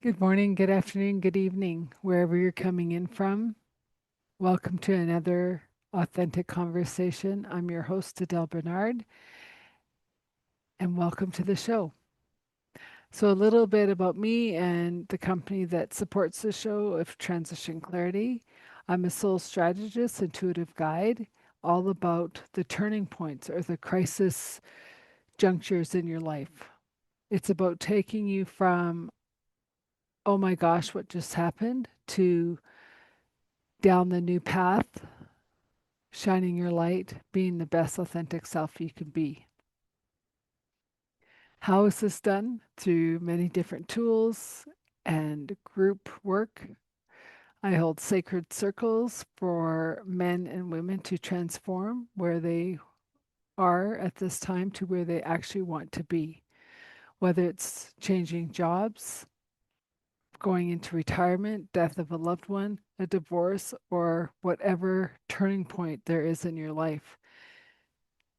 Good morning, good afternoon, good evening, wherever you're coming in from. Welcome to another authentic conversation. I'm your host, Adele Bernard, and welcome to the show. So, a little bit about me and the company that supports the show of Transition Clarity. I'm a soul strategist, intuitive guide, all about the turning points or the crisis junctures in your life. It's about taking you from, oh my gosh, what just happened, to down the new path, shining your light, being the best authentic self you can be. How is this done? Through many different tools and group work. I hold sacred circles for men and women to transform where they are at this time to where they actually want to be, whether it's changing jobs, going into retirement, death of a loved one, a divorce, or whatever turning point there is in your life.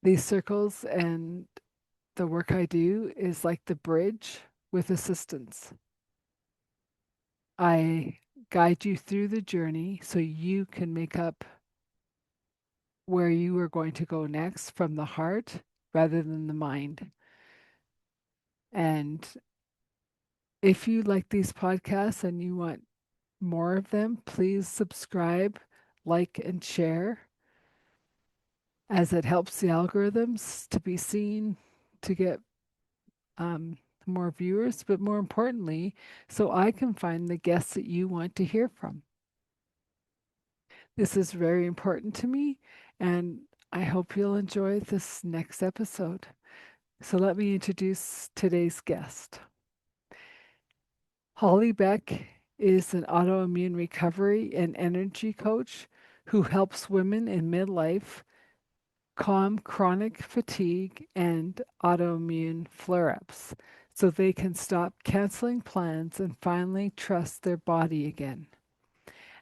These circles and the work I do is like the bridge with assistance. I guide you through the journey so you can make up where you are going to go next from the heart rather than the mind. And if you like these podcasts and you want more of them, please subscribe, like, and share as it helps the algorithms to be seen, to get um, more viewers, but more importantly, so I can find the guests that you want to hear from. This is very important to me, and I hope you'll enjoy this next episode. So let me introduce today's guest. Holly Beck is an autoimmune recovery and energy coach who helps women in midlife calm chronic fatigue and autoimmune flare ups so they can stop canceling plans and finally trust their body again.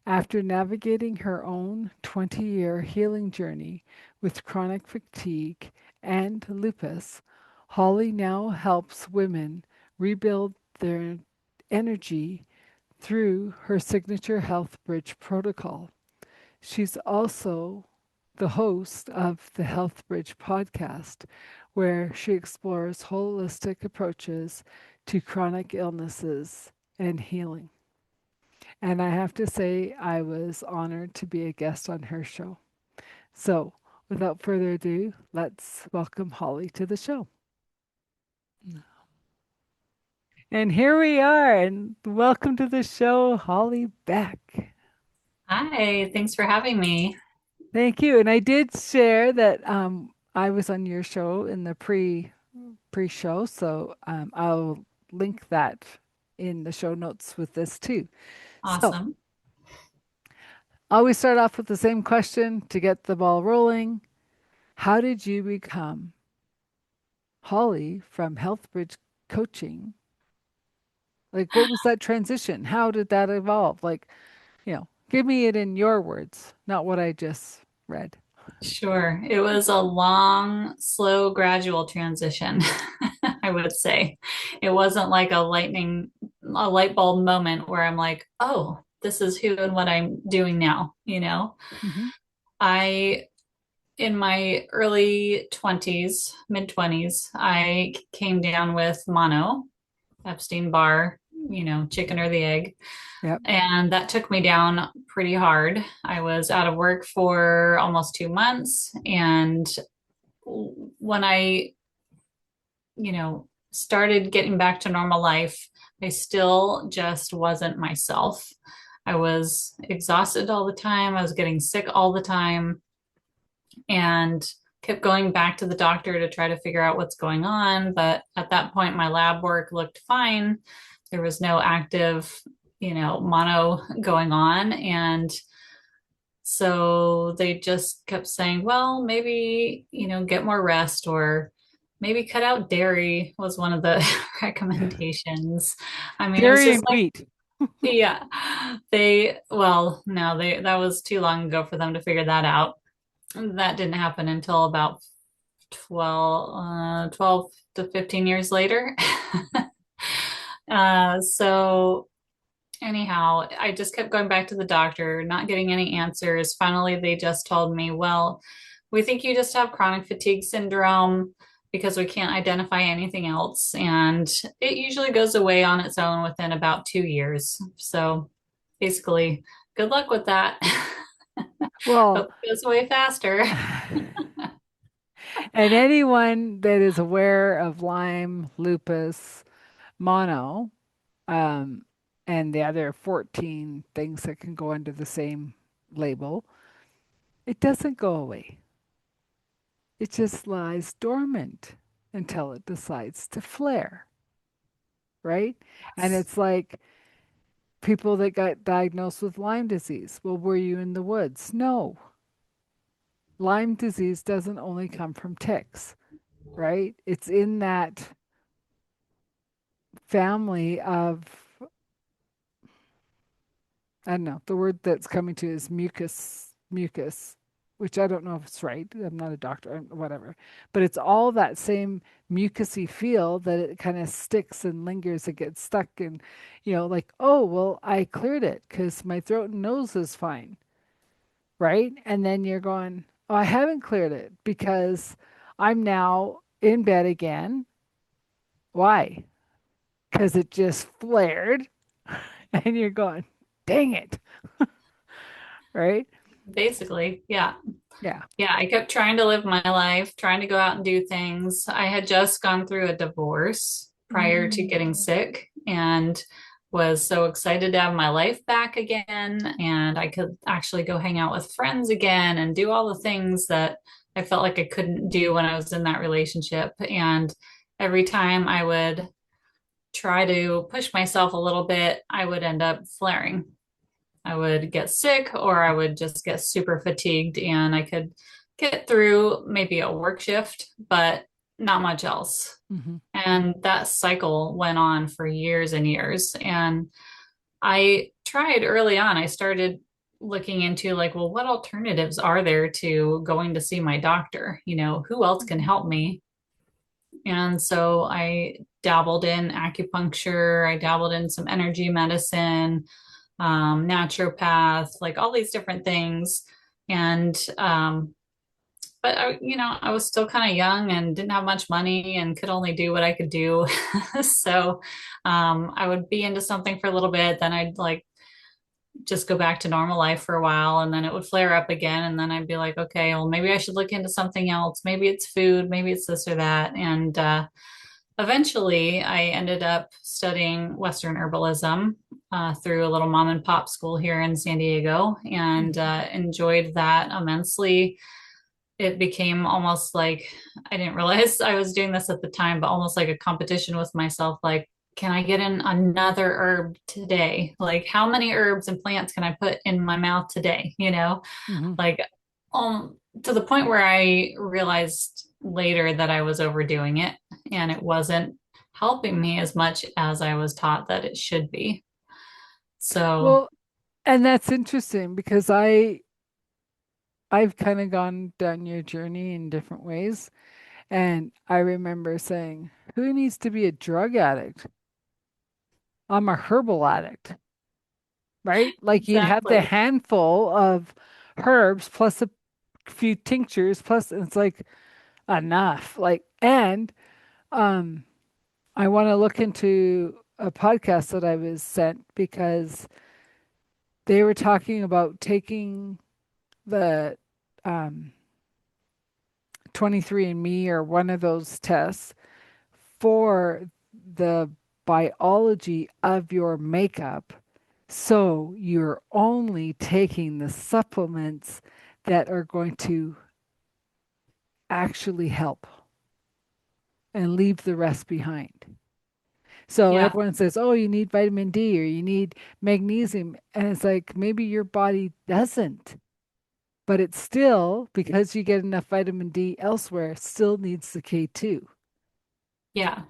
After navigating her own 20-year healing journey with chronic fatigue and lupus, Holly now helps women rebuild their energy through her signature Health Bridge protocol. She's also the host of the Health Bridge podcast, where she explores holistic approaches to chronic illnesses and healing. And I have to say, I was honored to be a guest on her show. So, without further ado, let's welcome Holly to the show. And here we are, and welcome to the show, Holly Beck. Hi, thanks for having me. Thank you. And I did share that I was on your show in the pre-show, so I'll link that in the show notes with this too. So Awesome. I always start off with the same question to get the ball rolling. How did you become Holly from HealthBridge Coaching? Like, what was that transition? How did that evolve? Like, give me it in your words, not what I just read. Sure. It was a long, slow, gradual transition, I would say. It wasn't like a light bulb moment where I'm like, oh, this is who and what I'm doing now. Hmm. I, in my early 20s, mid 20s, I came down with mono, Epstein-Barr, chicken or the egg. Yep. And that took me down pretty hard. I was out of work for almost 2 months. And when I started getting back to normal life, I still just wasn't myself. I was exhausted all the time. I was getting sick all the time and kept going back to the doctor to try to figure out what's going on. But at that point, my lab work looked fine. There was no active, mono going on. And so they just kept saying, well, maybe, get more rest or maybe cut out dairy was one of the recommendations. I mean, it was Dairy just and like, wheat. yeah, well, no, that was too long ago for them to figure that out. That didn't happen until about 12 to 15 years later. So anyhow, I just kept going back to the doctor, not getting any answers. Finally, they just told me, well, we think you just have chronic fatigue syndrome because we can't identify anything else. And it usually goes away on its own within about 2 years. So basically, good luck with that. Well, Hope it goes away faster. and anyone that is aware of Lyme, lupus, mono, um, and the other 14 things that can go under the same label, it doesn't go away. It just lies dormant until it decides to flare, right? And Yes. it's like people that got diagnosed with Lyme disease. Well, were you in the woods? No. Lyme disease doesn't only come from ticks, right? It's in that family of, I don't know, the word that's coming to is mucus, which I don't know if it's right. I'm not a doctor, whatever. But it's all that same mucusy feel that it kind of sticks and lingers. It gets stuck and, like, oh, well, I cleared it because my throat and nose is fine, right? And then you're going, oh, I haven't cleared it because I'm now in bed again. Why? Because it just flared. And you're going, dang it, right? Basically, yeah. Yeah. Yeah, I kept trying to live my life, trying to go out and do things. I had just gone through a divorce prior to getting Mm. sick and was so excited to have my life back again. And I could actually go hang out with friends again and do all the things that I felt like I couldn't do when I was in that relationship. And every time I would try to push myself a little bit, I would end up flaring. I would get sick or I would just get super fatigued and I could get through maybe a work shift, but not much else. Hmm. And that cycle went on for years and years. And I tried early on, I started looking into like, well, what alternatives are there to going to see my doctor? Who else can help me? And so I dabbled in acupuncture, I dabbled in some energy medicine, naturopath, like all these different things. And, but I was still kind of young and didn't have much money and could only do what I could do. So, I would be into something for a little bit, then I'd like just go back to normal life for a while and then it would flare up again. And then I'd be like, okay, well, maybe I should look into something else. Maybe it's food, maybe it's this or that. And, eventually, I ended up studying Western herbalism through a little mom and pop school here in San Diego and Hmm. enjoyed that immensely. It became almost like I didn't realize I was doing this at the time, but almost like a competition with myself. Like, can I get in another herb today? Like, how many herbs and plants can I put in my mouth today? Hmm. Like to the point where I realized later that I was overdoing it and it wasn't helping me as much as I was taught that it should be. So, Well, and that's interesting because I've kind of gone down your journey in different ways. And I remember saying, who needs to be a drug addict? I'm a herbal addict, right? Like you'd have the exactly. handful of herbs plus a few tinctures plus and it's like enough. Like and um I want to look into a podcast that I was sent because they were talking about taking the um 23andMe or one of those tests for the biology of your makeup. So you're only taking the supplements that are going to actually help and leave the rest behind. So Yeah. everyone says, oh, you need vitamin D or you need magnesium. And it's like, maybe your body doesn't, but it still, because you get enough vitamin D elsewhere, still needs the K2, Yeah.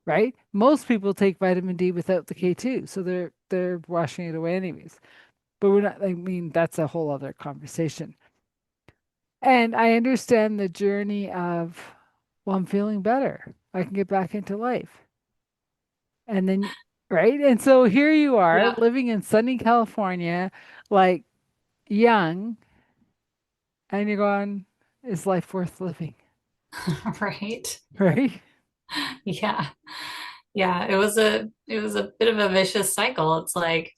right? Most people take vitamin D without the K2, so they're washing it away anyways. But we're not, I mean, that's a whole other conversation. And I understand the journey of, well, I'm feeling better. I can get back into life. And then right? And so here you are Yeah. living in sunny California, like young, and you're going, is life worth living? Right. Right? Yeah. Yeah. It was a bit of a vicious cycle. It's like,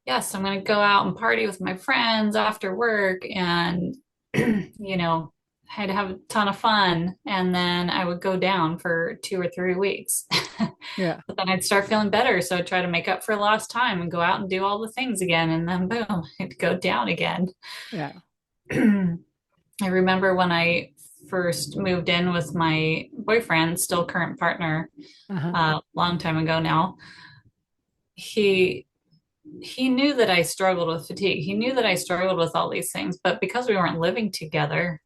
yes, I'm going to go out and party with my friends after work and, I'd have a ton of fun. And then I would go down for 2 or 3 weeks. Yeah. But then I'd start feeling better. So I'd try to make up for lost time and go out and do all the things again. And then boom, I'd go down again. Yeah. I remember when I first moved in with my boyfriend, still current partner, Uh-huh. long time ago now. He he knew that I struggled with fatigue. He knew that I struggled with all these things, but because we weren't living together,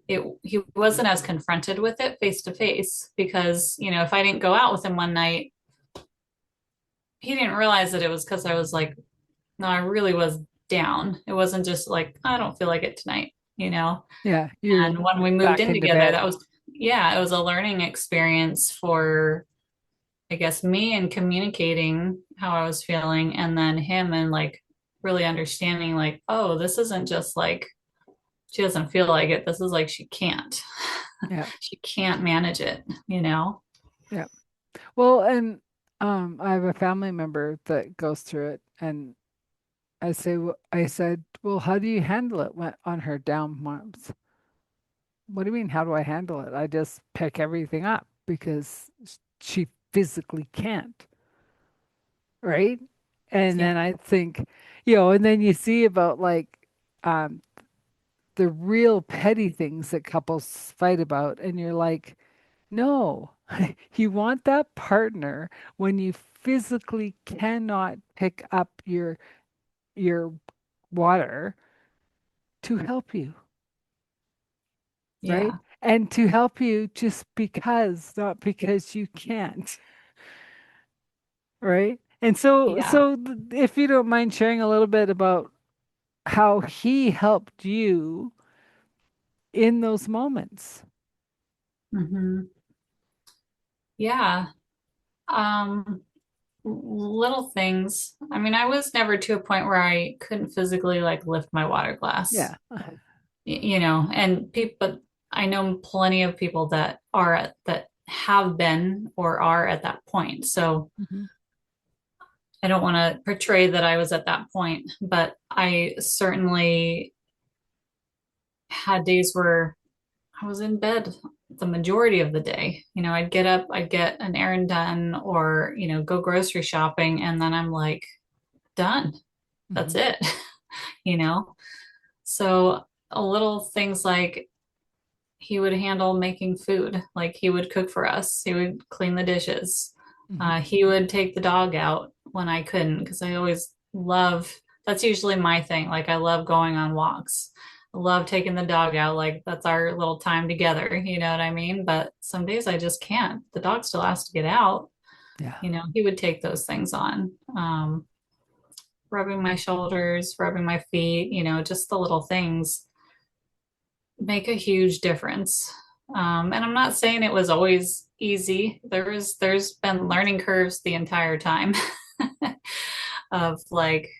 he wasn't as confronted with it face to face because, if I didn't go out with him one night, he didn't realize that it was because I was like, no, I really was down. It wasn't just like, I don't feel like it tonight. Yeah. You're And when we moved back in into together, bed. that was, yeah, it was a learning experience for, I guess, me and communicating how I was feeling, and then him and like really understanding, like, oh, this isn't just like she doesn't feel like it. This is like she can't. Yeah. She can't manage it. Yeah. Well, and I have a family member that goes through it, and I said, well, how do you handle it when on her down months? What do you mean, how do I handle it? I just pick everything up because she physically can't, right? And Yeah. then I think, and then you see about like um, the real petty things that couples fight about, and you're like, no, you want that partner when you physically cannot pick up your water to help you, right? Yeah. And to help you just because, not because you can't, right? And so, Yeah. if you don't mind sharing a little bit about how he helped you in those moments. Hmm. Yeah. Um, Little things. I mean, I was never to a point where I couldn't physically like lift my water glass, Yeah. and people, but I know plenty of people that that have been or are at that point. So Hmm. I don't want to portray that I was at that point, but I certainly had days where I was in bed the majority of the day. I'd get up, I'd get an errand done or, go grocery shopping, and then I'm like, done. That's Hmm. it. you know? So a little things like he would handle making food, like he would cook for us, he would clean the dishes. Hmm. He would take the dog out when I couldn't, because I always love, that's usually my thing. Like I love going on walks. I love taking the dog out. Like that's our little time together. You know what I mean? But some days I just can't. The dog still has to get out. Yeah. He would take those things on. Rubbing my shoulders, rubbing my feet, just the little things make a huge difference. And I'm not saying it was always easy. There's been learning curves the entire time of like,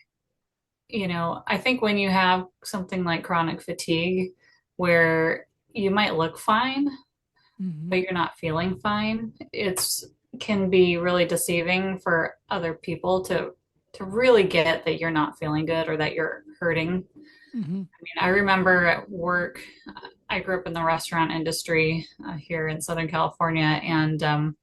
I think when you have something like chronic fatigue where you might look fine, Hmm. but you're not feeling fine, it's can be really deceiving for other people to really get that you're not feeling good or that you're hurting. Hmm. I remember at work, I grew up in the restaurant industry here in Southern California, and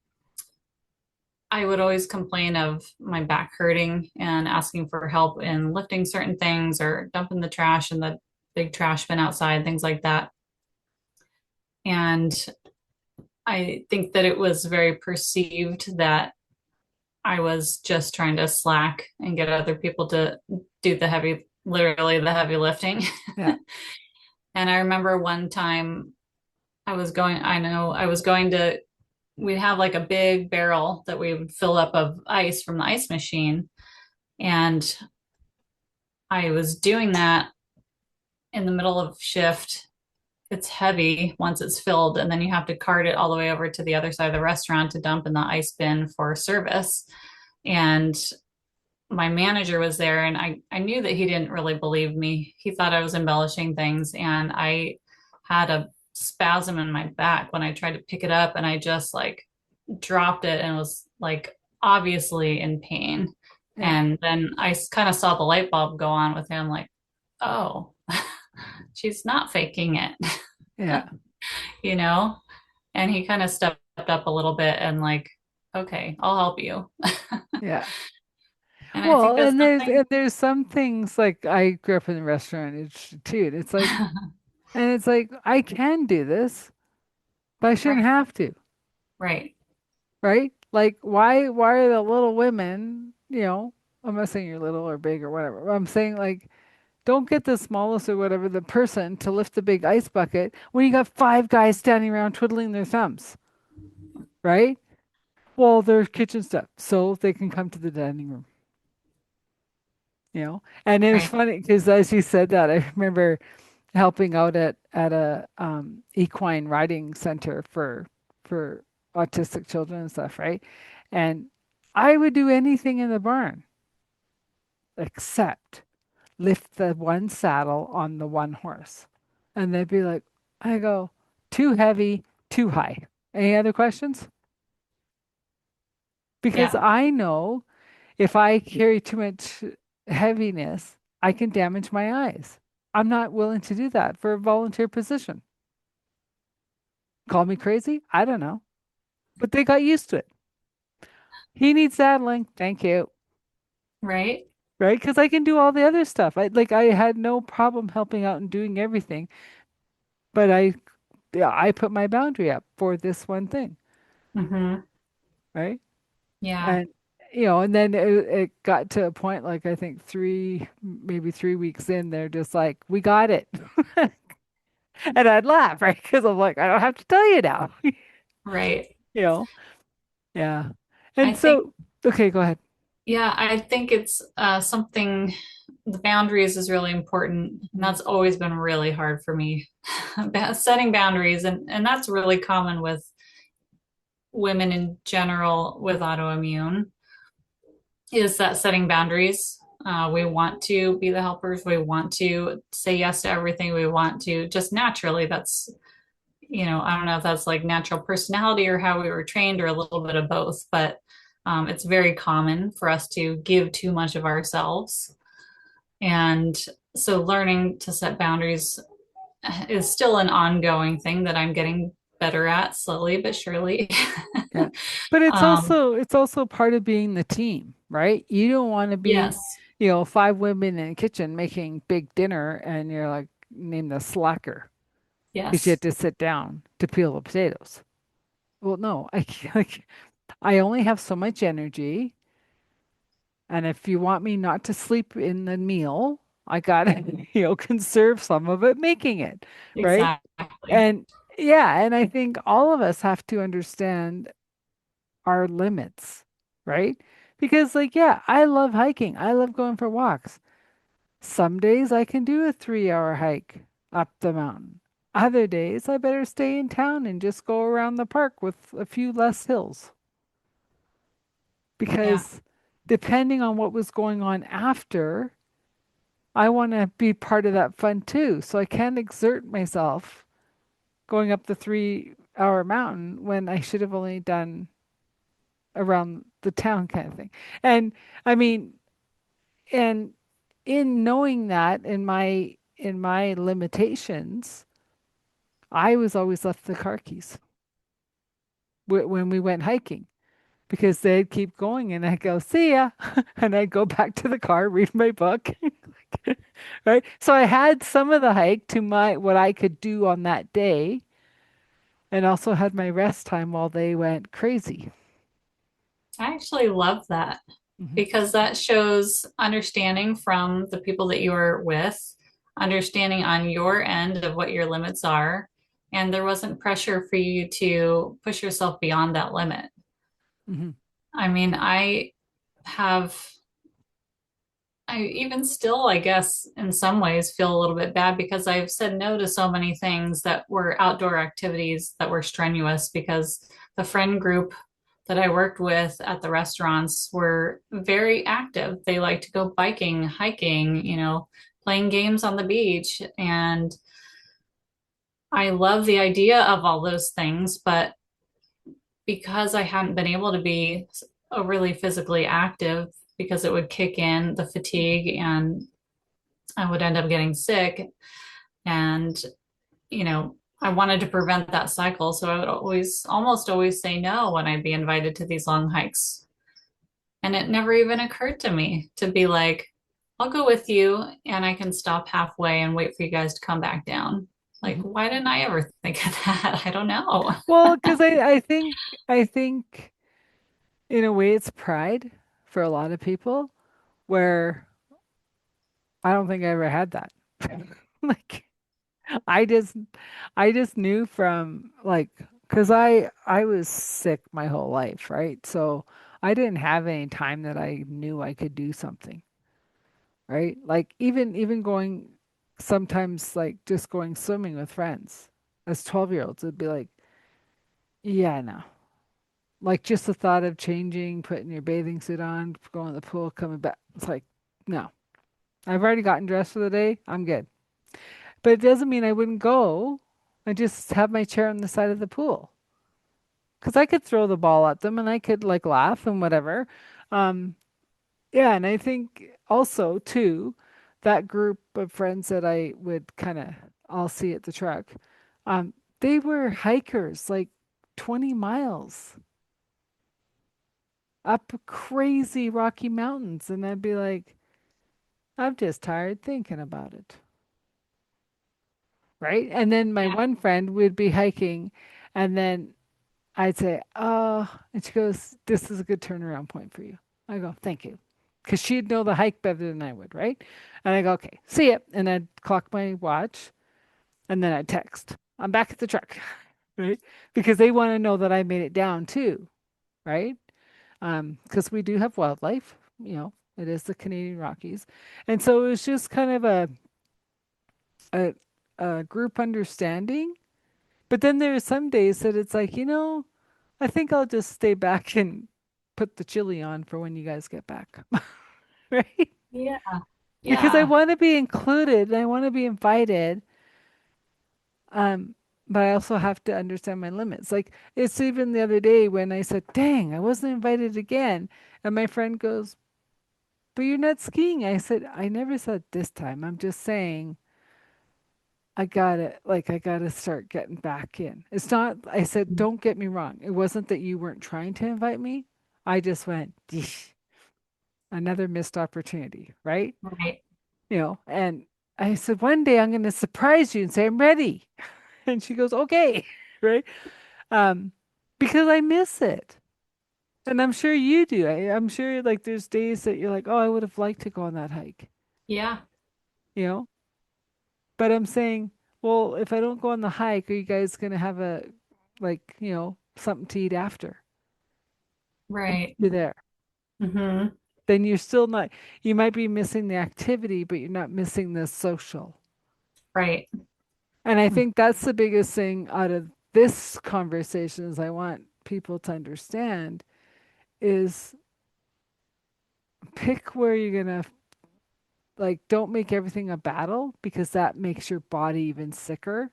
I would always complain of my back hurting and asking for help in lifting certain things or dumping the trash in the big trash bin outside, things like that. And I think that it was very perceived that I was just trying to slack and get other people to do literally the heavy lifting. Yeah. And I remember one time I was going to, we'd have like a big barrel that we would fill up of ice from the ice machine. And I was doing that in the middle of shift. It's heavy once it's filled, and then you have to cart it all the way over to the other side of the restaurant to dump in the ice bin for service. And my manager was there, and I knew that he didn't really believe me. He thought I was embellishing things, and I had a spasm in my back when I tried to pick it up, and I just like dropped it and was like obviously in pain. Yeah. And then I kind of saw the light bulb go on with him, like, oh, she's not faking it, Yeah. you know? And he kind of stepped up a little bit and like, okay, I'll help you. Yeah. And I think Well, that's something. and there's some things like I grew up in the restaurant industry too. And it's like I can do this, but I shouldn't Right, have to, right. right? Like why are the little women, I'm not saying you're little or big or whatever. But I'm saying like don't get the smallest or whatever the person to lift the big ice bucket when you got five guys standing around twiddling their thumbs, right? Well, there's kitchen stuff, so they can come to the dining room, And it was Right. funny because as you said that, I remember helping out at a equine riding center for autistic children and stuff, right? And I would do anything in the barn except lift the one saddle on the one horse. And they'd be like, I go, too heavy, too high. Any other questions? Because Yeah. I know if I carry too much heaviness, I can damage my eyes. I'm not willing to do that for a volunteer position. Call me crazy? I don't know. But they got used to it. He needs saddling. Thank you. Right. Right? Because I can do all the other stuff. I had no problem helping out and doing everything, but yeah, I put my boundary up for this one thing, Mm-hmm. right? Yeah. And and then it got to a point like I think maybe 3 weeks in, they're just like, we got it. And I'd laugh, right? Because I'm like, I don't have to tell you now. Right. You know? Yeah. I And think, so, okay, go ahead. yeah, I think it's something, the boundaries is really important. And Mhm. that's always been really hard for me, setting boundaries. And that's really common with women in general with autoimmune, is that setting boundaries. We want to be the helpers. We want to say yes to everything. We want to just naturally. That's, I don't know if that's like natural personality or how we were trained or a little bit of both, but it's very common for us to give too much of ourselves. And so learning to set boundaries is still an ongoing thing that I'm getting better at slowly but surely. Yeah. But it's um, also it's also part of being the team, right? You don't want to be, yes, five women in a kitchen making big dinner and you're like named the slacker because you had yes, to sit down to peel the potatoes. Well, no, like I only have so much energy, and if you want me not to sleep in the meal, I gotta, conserve some of it making it, right? exactly. And yeah, and I think all of us have to understand our limits, right? Because, like, yeah, I love hiking. I love going for walks. Some days I can do a 3 hour hike up the mountain. Other days I better stay in town and just go around the park with a few less hills. Yeah, Because depending on what was going on after, I want to be part of that fun too. So I can't exert myself going up the 3 hour mountain when I should have only done around the town kind of thing. And I mean, and in knowing that in my limitations, I was always left the car keys when we went hiking because they'd keep going and I'd go, see ya. And I'd go back to the car, read my book. Right. So I had some of the hike to my what I could do on that day and also had my rest time while they went crazy. I actually love that Hmm. because that shows understanding from the people that you are with, understanding on your end of what your limits are. And there wasn't pressure for you to push yourself beyond that limit. Hmm. I mean, have, I even still, I guess, in some ways feel a little bit bad because I've said no to so many things that were outdoor activities that were strenuous because the friend group that I worked with at the restaurants were very active. They like to go biking, hiking, playing games on the beach. And I love the idea of all those things, but because I hadn't been able to be overly physically active because it would kick in the fatigue and I would end up getting sick. And, I wanted to prevent that cycle. So I would almost always say no when I'd be invited to these long hikes. And it never even occurred to me to be like, I'll go with you and I can stop halfway and wait for you guys to come back down. Like, Mhm. why didn't I ever think of that? I don't know. Well, because I think in a way it's pride for a lot of people, where I don't think I ever had that. Like I just I just knew from like because I was sick my whole life, right? So I didn't have any time that I knew I could do something, right? Like even going sometimes like just going swimming with friends as 12-year-olds, it'd be like, yeah, no. Like just the thought of changing, putting your bathing suit on, going to the pool, coming back. It's like, no. I've already gotten dressed for the day. I'm good. But it doesn't mean I wouldn't go and just have my chair on the side of the pool. Because I could throw the ball at them and I could like laugh and whatever. Um, yeah, and I think also too, that group of friends that I would kind of all see at the truck, um, they were hikers like 20 miles up crazy Rocky Mountains. And I'd be like, I'm just tired thinking about it. Right. And then my Yeah. one friend would be hiking, and then I'd say, oh, and she goes, this is a good turnaround point for you. I go, thank you. Because she'd know the hike better than I would. Right. And I go, okay, see ya. And I'd clock my watch and then I'd text, I'm back at the truck. Right. Because they want to know that I made it down too. Right. Because we do have wildlife, it is the Canadian Rockies. And so it was just kind of a, a group understanding. But then there are some days that it's like, I think I'll just stay back and put the chili on for when you guys get back. Right? Yeah. Because I Yeah. want to be included and I want to be invited. Um, but I also have to understand my limits. Like it's even the other day when I said, dang, I wasn't invited again. And my friend goes, but you're not skiing. I said, I never said this time. I'm just saying I gotta start getting back in. It's not, I said, don't get me wrong. It wasn't that you weren't trying to invite me. I just went, "Yeesh, another missed opportunity, right? Right. And I said, one day I'm going to surprise you and say, I'm ready. And she goes, okay, right? Um, because I miss it. And I'm sure you do. I'm sure like there's days that you're like, oh, I would have liked to go on that hike, Yeah. you know? But I'm saying, well, if I don't go on the hike, are you guys gonna have something to eat after? And Right. you're there. Hmm. Then you're still not, you might be missing the activity, but you're not missing the social. Right. And I think that's the biggest thing out of this conversation is I want people to understand is pick where you're gonna like don't make everything a battle because that makes your body even sicker,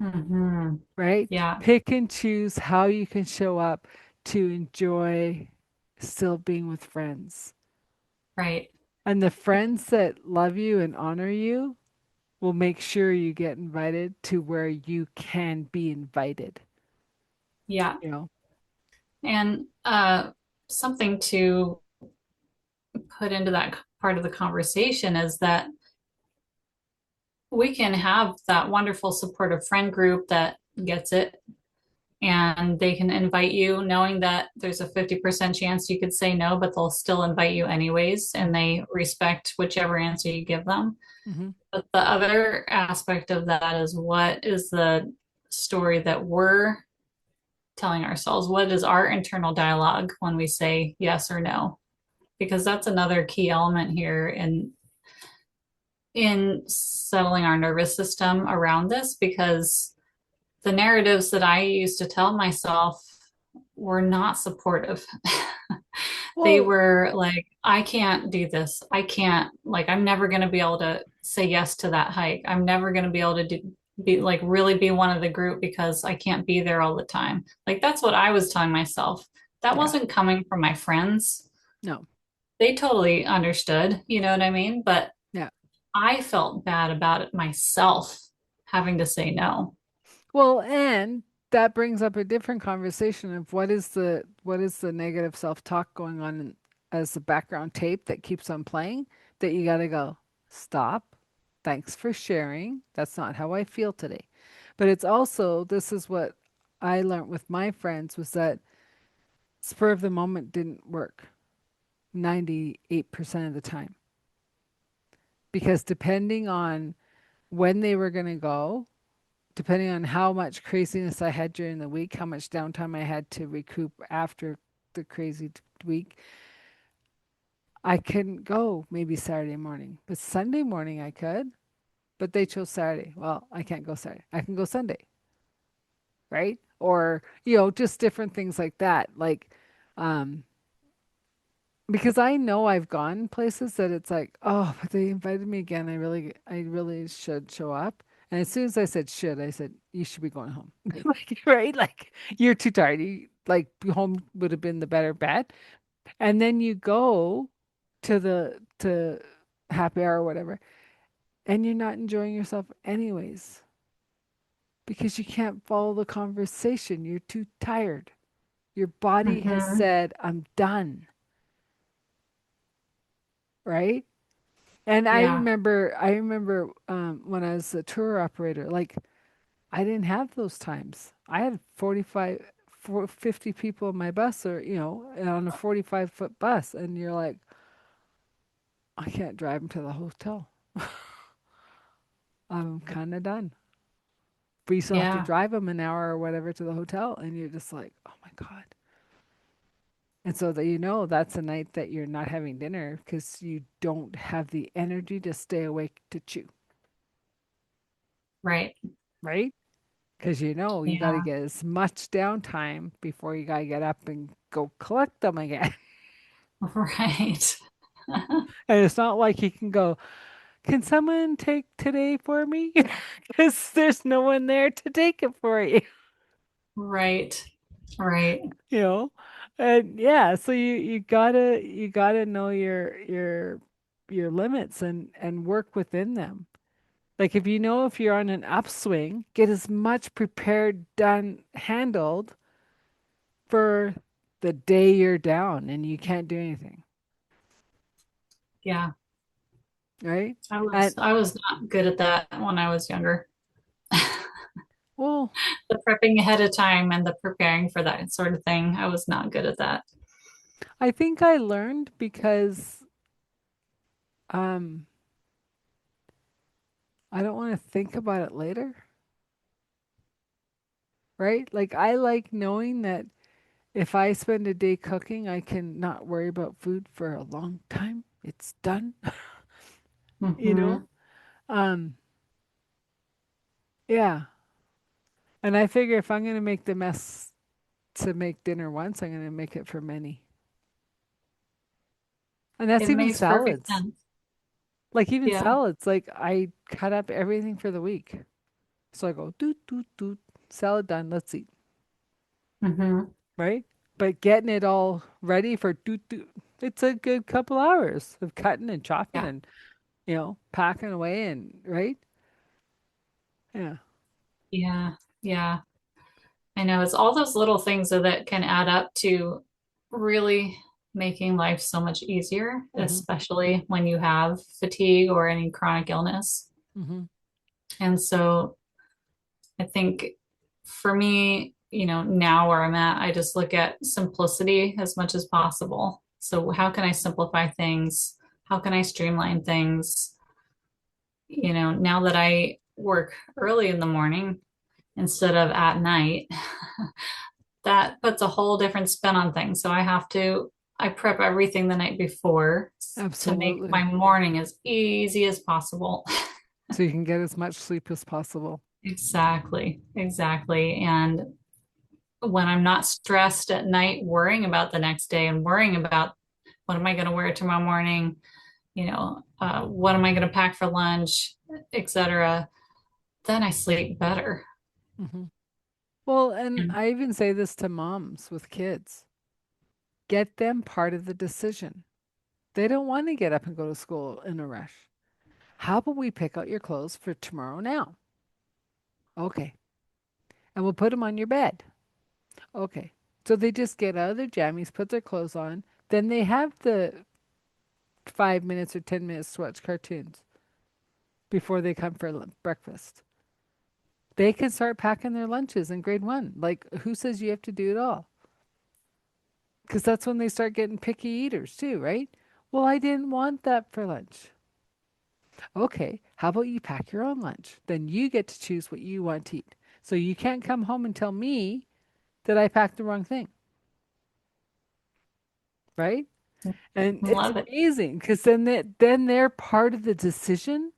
Hmm. right? Yeah. Pick and choose how you can show up to enjoy still being with friends. Right. And the friends that love you and honor you will make sure you get invited to where you can be invited, Yeah. you know? And something to put into that part of the conversation is that we can have that wonderful supportive friend group that gets it and they can invite you knowing that there's a 50% chance you could say no, but they'll still invite you anyways and they respect whichever answer you give them. Mm-hmm. But the other aspect of that is what is the story that we're telling ourselves? What is our internal dialogue when we say yes or no? Because that's another key element here in settling our nervous system around this because the narratives that I used to tell myself were not supportive. They Well, were like, I can't do this. I can't, like, I'm never going to be able to say yes to that hike. I'm never going to be able to be like really be one of the group because I can't be there all the time. Like, that's what I was telling myself. That yeah, wasn't coming from my friends. no, They totally understood, you know what I mean? But yeah. I felt bad about it myself having to say no. Well, and that brings up a different conversation of what is the negative self-talk going on as the background tape that keeps on playing that you got to go, stop. Thanks for sharing. That's not how I feel today. But it's also, this is what I learned with my friends was that spur of the moment didn't work 98% of the time because depending on when they were going to go, depending on how much craziness I had during the week, how much downtime I had to recoup after the crazy week, I couldn't go maybe Saturday morning. But Sunday morning I could, but they chose Saturday. Well, I can't go Saturday. I can go Sunday, right? Or, just different things like that. Like, um, because I know I've gone places that it's like, oh, but they invited me again. I really should show up. And as soon as I said should, I said, you should be going home. Like, right? Like, you're too tired. Like, home would have been the better bet. And then you go to happy hour or whatever, and you're not enjoying yourself anyways because you can't follow the conversation. You're too tired. Your body has Hmm. said, I'm done, right? And I Yeah. remember, I remember when I was a tour operator, like I didn't have those times. I had 50 people in my bus, or on a 45-foot bus, and you're like, I can't drive them to the hotel. I'm kind of done. But you still have to Yeah. drive them an hour or whatever to the hotel, and you're just like, oh my God. And so that that's a night that you're not having dinner because you don't have the energy to stay awake to chew, Right. right? Because you got to Yeah. get as much downtime before you got to get up and go collect them again. Right. And it's not like you can go, can someone take today for me? Because there's no one there to take it for you, Right. Right. you know? And yeah, so you gotta know your limits and work within them. Like if you're on an upswing, get as much prepared, done, handled for the day you're down and you can't do anything, Yeah. right? I was And I was not good at that when I was younger. well, The prepping ahead of time and the preparing for that sort of thing. I was not good at that. I think I learned because um I don't want to think about it later, right? Like I like knowing that if I spend a day cooking, I can not worry about food for a long time. It's done, you know? Hmm. Um, yeah. And I figure if I'm going to make the mess to make dinner once, I'm going to make it for many. And that's It even makes perfect salads. sense. Like even Yeah. salads, like I cut up everything for the week. So I go doot doot doot, salad done, let's eat, Hmm. right? But getting it all ready for doot doot, it's a good couple hours of cutting and chopping Yeah. and packing away and right? Yeah. Yeah. Yeah. I know it's all those little things that can add up to really making life so much easier, Mm-hmm. especially when you have fatigue or any chronic illness. Mm-hmm. And so I think for me, now where I'm at, I just look at simplicity as much as possible. So, how can I simplify things? How can I streamline things? Now that I work early in the morning instead of at night, that puts a whole different spin on things. So, I prep everything the night before to make my Absolutely. morning as easy as possible. So you can get as much sleep as possible. Exactly, exactly. And when I'm not stressed at night, worrying about the next day and worrying about what am I going to wear tomorrow morning, what am I going to pack for lunch, etc., then I sleep better. Hmm. Well, and And I even say this to moms with kids. Get them part of the decision. They don't want to get up and go to school in a rush. How about we pick out your clothes for tomorrow now? Okay. And we'll put them on your bed. Okay. So they just get out of their jammies, put their clothes on. Then they have the 5 minutes or 10 minutes to watch cartoons before they come for breakfast. They can start packing their lunches in grade one. Like, who says you have to do it all? Because that's when they start getting picky eaters, too, right? Well, I didn't want that for lunch. Okay, how about you pack your own lunch? Then you get to choose what you want to eat. So you can't come home and tell me that I packed the wrong thing, right? And it's love it. amazing because then they're part of the decision.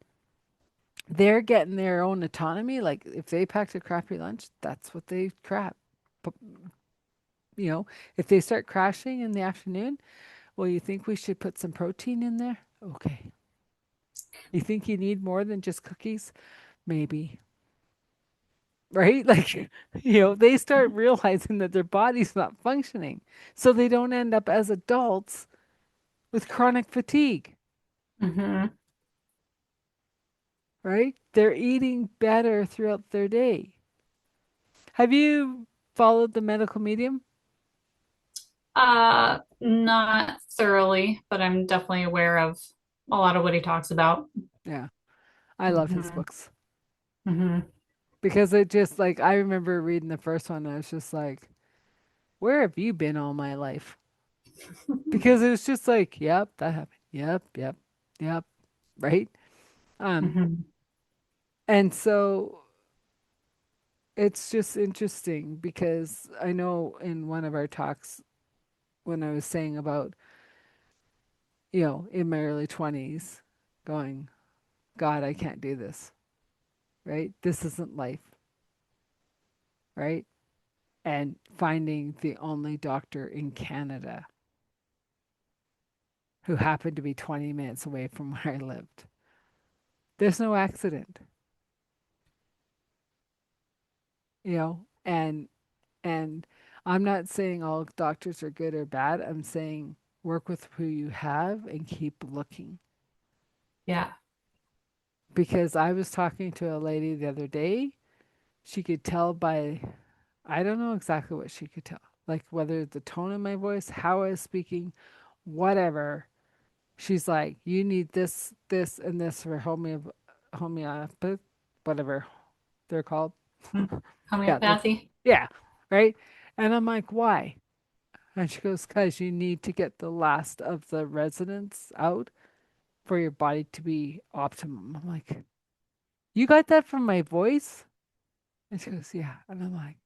They're getting their own autonomy. Like if they packed a crappy lunch, that's what they crap. But, you know, if they start crashing in the afternoon, well, you think we should put some protein in there? Okay. You think you need more than just cookies? Maybe. Right? Like, they start realizing that their body's not functioning. So they don't end up as adults with chronic fatigue, Hmm. right? They're eating better throughout their day. Have you followed the medical medium? Not thoroughly, but I'm definitely aware of a lot of what he talks about. Yeah, I love his Hmm. books Hmm. because it just like I remember reading the first one, and I was just like, where have you been all my life? Because it was just like, yep, that happened. Yep, yep, yep, right? Um, Hmm. and so it's just interesting because I know in one of our talks when I was saying about, in my early 20s, going, God, I can't do this, right? This isn't life, right? And finding the only doctor in Canada who happened to be 20 minutes away from where I lived. There's no accident, and I'm not saying all doctors are good or bad. I'm saying work with who you have and keep looking. Yeah. Because I was talking to a lady the other day. She could tell by, I don't know exactly what she could tell, like whether the tone of my voice, how I was speaking, whatever. She's like, you need this, this, and this for homeopathic, whatever they're called. Yeah, Homeopathy. yeah, right. And I'm like, why? And she goes, because you need to get the last of the residents out for your body to be optimum. I'm like, you got that from my voice? And she goes, yeah. And I'm like,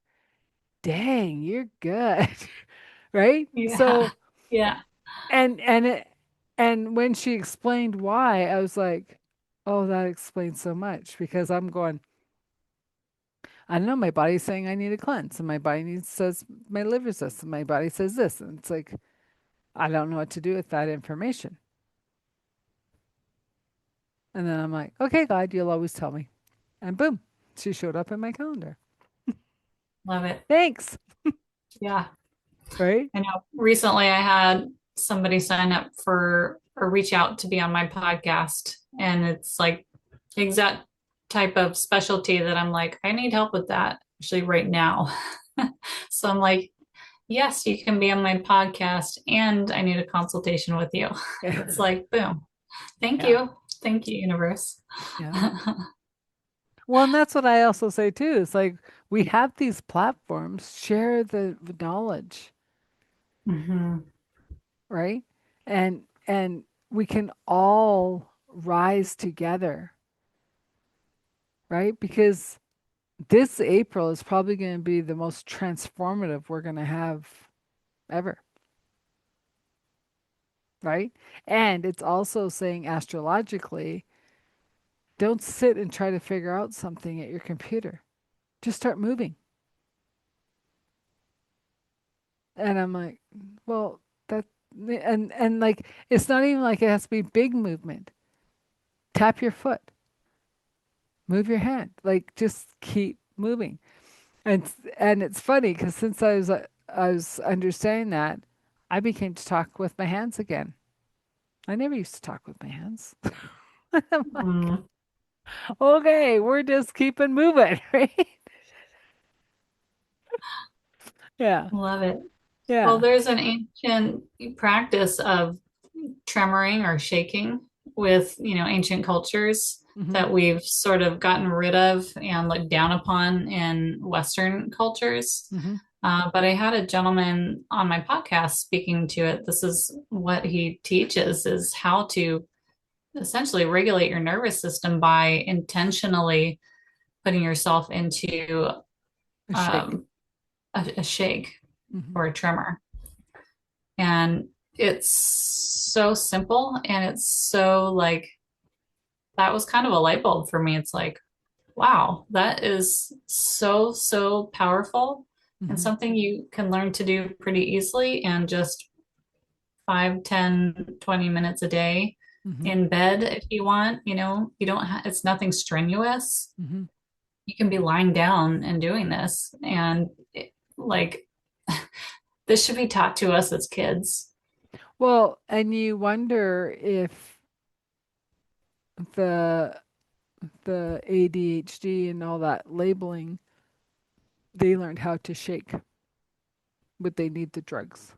dang, you're good. Right? Yeah. So, Yeah. and when she explained why, I was like, oh, that explains so much because I'm going, I don't know, my body's saying I need a cleanse, and my body says my liver says, and my body says this. And it's like, I don't know what to do with that information. And then I'm like, okay, God, you'll always tell me. And boom, she showed up in my calendar. Love it. Thanks. Yeah. Right? I know recently I had somebody sign up for or reach out to be on my podcast, and it's like the exact type of specialty that I'm like, I need help with that actually right now. So I'm like, yes, you can be on my podcast, and I need a consultation with you. It's like, boom. Thank Yeah. you. Thank you, universe. Yeah. Well, and that's what I also say too. It's like we have these platforms, share the knowledge, Hmm. right? And we can all rise together, right? Because this April is probably going to be the most transformative we're going to have ever, right? And it's also saying astrologically, don't sit and try to figure out something at your computer. Just start moving. And I'm like, well, that, and like, it's not even like it has to be big movement. Tap your foot, move your hand, like just keep moving. And it's funny because since I was understanding that, I became to talk with my hands again. I never used to talk with my hands. I'm like, Mm, okay, we're just keeping moving, right? Yeah, love it. Well, yeah. there's an ancient practice of tremoring or shaking with, ancient cultures Hmm. that we've sort of gotten rid of and looked down upon in Western cultures. Hmm. But I had a gentleman on my podcast speaking to it. This is what he teaches is how to essentially regulate your nervous system by intentionally putting yourself into A shake. um, a shake Hmm. or a tremor. And it's so simple and it's so like that was kind of a light bulb for me. It's like, wow, that is so, so powerful and Hmm. something you can learn to do pretty easily and just 5, 10, 20 minutes a day Hmm. in bed if you want. You don't it's nothing strenuous. Hmm. You can be lying down and doing this. And like, this should be taught to us as kids. Well, and you wonder if the the ADHD and all that labeling, they learned how to shake, but they need the drugs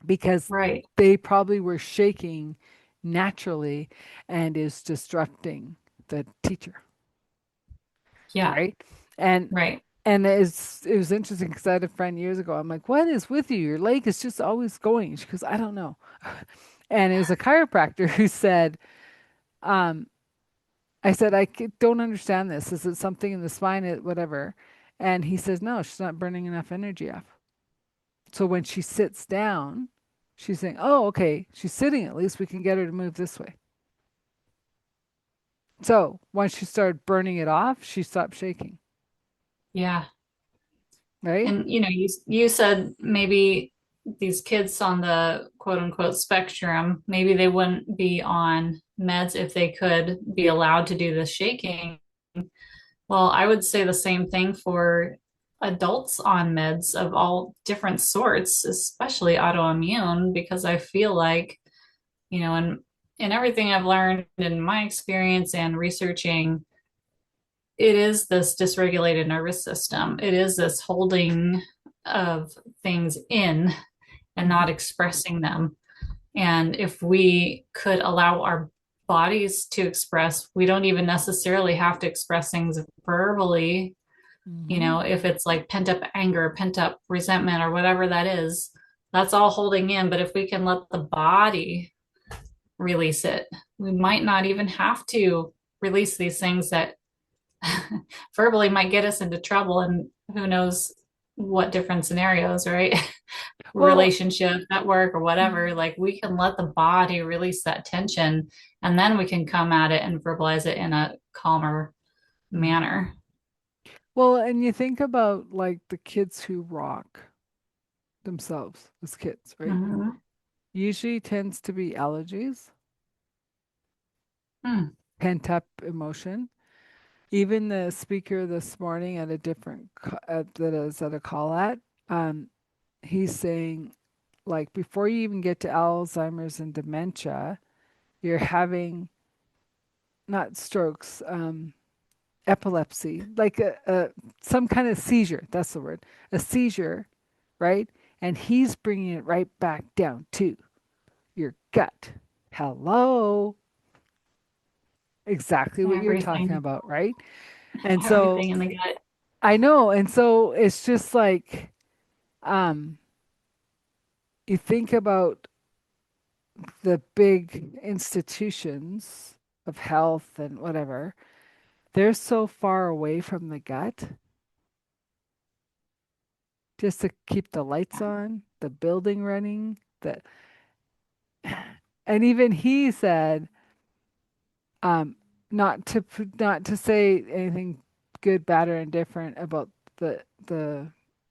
because Right. they probably were shaking naturally and is disrupting the teacher, Yeah. right? And Right. it was interesting because I had a friend years ago. I'm like, what is with you? Your leg is just always going. She goes, I don't know. And it was a chiropractor who said, um, I said, don't understand this. Is it something in the spine, whatever? And he says, no, she's not burning enough energy off. So when she sits down, she's saying, oh, okay, she's sitting. At least we can get her to move this way. So once she started burning it off, she stopped shaking, Yeah. right? And you said maybe these kids on the quote unquote spectrum, maybe they wouldn't be on meds if they could be allowed to do the shaking. Well, I would say the same thing for adults on meds of all different sorts, especially autoimmune, because I feel like, in everything I've learned in my experience and researching, it is this dysregulated nervous system. It is this holding of things in and Hmm. not expressing them. And if we could allow our bodies to express, we don't even necessarily have to express things verbally. Hmm. If it's like pent up anger, pent up resentment, or whatever that is, that's all holding in. But if we can let the body release it, we might not even have to release these things that verbally might get us into trouble and who knows what different scenarios, right? Well, Relationship at work or whatever, mhm. like we can let the body release that tension and then we can come at it and verbalize it in a calmer Mhm. manner. Well, and you think about like the kids who rock themselves as kids, right? Mm-hmm. Usually tends to be allergies, Hmm. pent up emotion. Even the speaker this morning at a that I was at a call at, um, he's saying like before you even get to Alzheimer's and dementia, you're having not strokes, epilepsy, like some kind of seizure. That's the word, a seizure, right? And he's bringing it right back down to your gut. Hello, exactly what you're talking Everything, about, right? And so everything in the gut. I know, and so it's just like um, you think about the big institutions of health and whatever, they're so far away from the gut just to keep the lights on, the building running, the and even he said um not to say anything good, bad or indifferent about the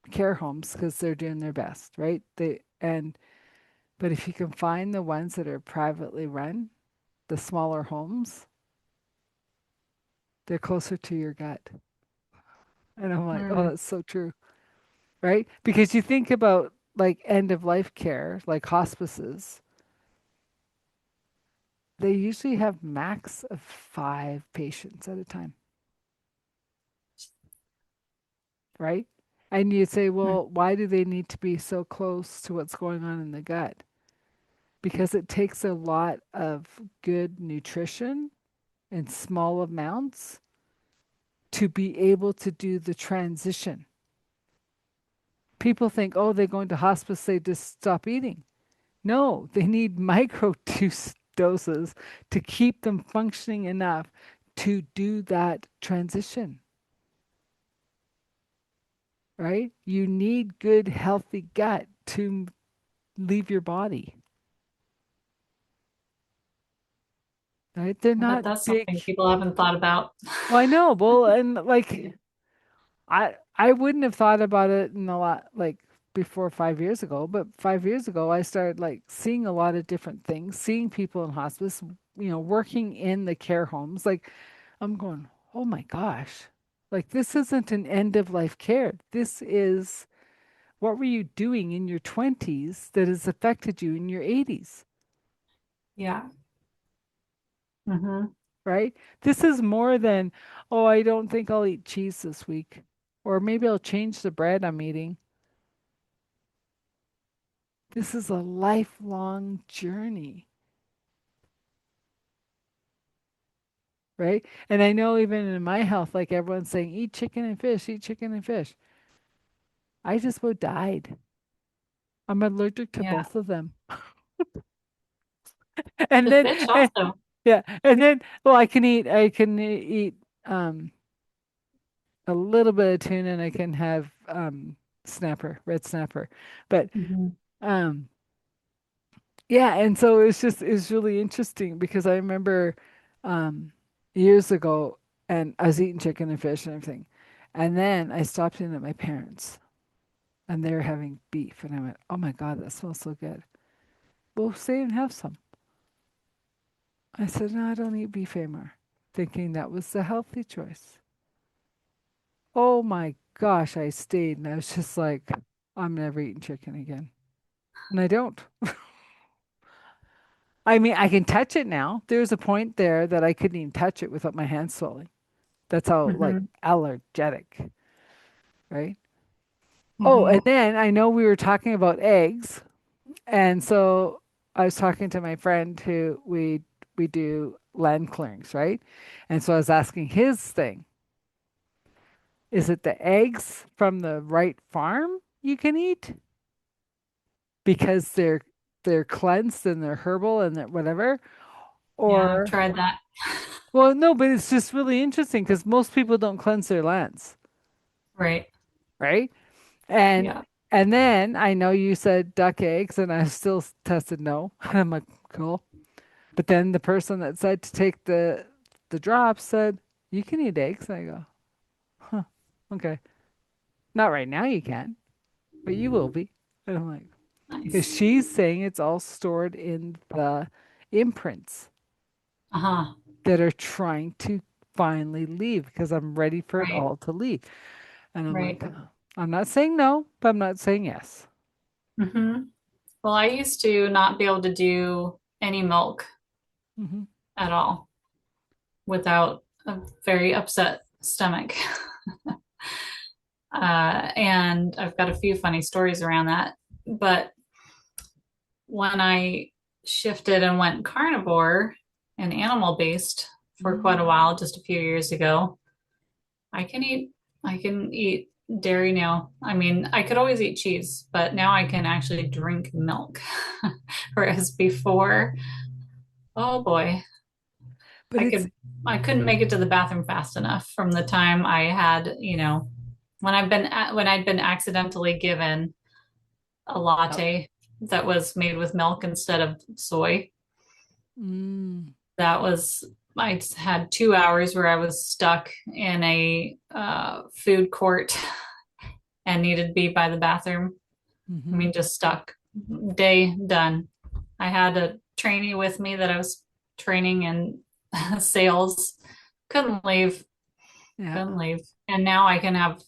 care homes because they're doing their best, right? But if you can find the ones that are privately run, the smaller homes, they're closer to your gut. And I'm like, oh, Mm. that's so true, right? Because you think about like end of life care, like hospices, they usually have max of 5 patients at a time, right? And you say, well, why do they need to be so close to what's going on in the gut? Because it takes a lot of good nutrition in small amounts to be able to do the transition. People think, oh, they're going to hospice, they just stop eating. No, they need micro doses to keep them functioning enough to do that transition, right? You need good, healthy gut to leave your body, right? They're I bet not that's big. something people haven't thought about. Well, I know. Well, and like I wouldn't have thought about it in a lot like before 5 years ago, but 5 years ago I started like seeing a lot of different things, seeing people in hospice, working in the care homes. Like I'm going, oh my gosh, like this isn't an end of life care. This is what were you doing in your 20s that has affected you in your 80s, Yeah. Hmm. right? This is more than, oh, I don't think I'll eat cheese this week, or maybe I'll change the bread I'm eating. This is a lifelong journey, right? And I know even in my health, like everyone's saying, eat chicken and fish, eat chicken and fish. I just about died. I'm allergic to Yeah. both of them. And The then, fish also. yeah, and then, well, I can eat um, a little bit of tuna and I can have snapper, red snapper. But Hmm. um, yeah, and so it's really interesting because I remember um, years ago, and I was eating chicken and fish and everything, and then I stopped in at my parents, and they were having beef, and I went, "Oh my God, that smells so good. Well, stay and have some." I said, "No, I don't eat beef anymore," thinking that was the healthy choice. Oh my gosh, I stayed, and I was just like, "I'm never eating chicken again," and I don't. I mean, I can touch it now. There's a point there that I couldn't even touch it without my hands swelling. That's how like Hmm. allergic, right? Oh, and Hmm. then I know we were talking about eggs, and so I was talking to my friend who we do land clearings, right? And so I was asking his thing, is it the eggs from the right farm you can eat because they're cleansed and they're herbal and they're whatever? Yeah, I've Or tried that. well, no, but it's just really interesting because most people don't cleanse their lands, Right. right? And Yeah. and then I know you said duck eggs, and I still tested no. I'm like, cool. But then the person that said to take the drops said, you can eat eggs. I go, huh, okay. Not right now you can, but you will be. And I'm like, because Nice. she's saying it's all stored in the imprints Uh-huh. that are trying to finally leave because I'm ready for it Right. all to leave. And I'm Right. like, I'm not saying no, but I'm not saying yes. Hmm. Well, I used to not be able to do any milk Hmm. at all without a very upset stomach. And I've got a few funny stories around that. But when I shifted and went carnivore and animal based for quite a Mm. while, just a few years ago, I can eat I can eat dairy now. I mean, I could always eat cheese, but now I can actually drink milk. Whereas before, oh boy, But I it's could I couldn't make it to the bathroom fast enough from the time I had, when I'd been accidentally given a yep. latte that was made with milk instead of soy. Mm. That was I had 2 hours where I was stuck in a food court and needed to be by the bathroom. I Hmm. mean, just stuck. Day done. I had a trainee with me that I was training in sales. Couldn't leave, Yeah. couldn't leave. And now I can have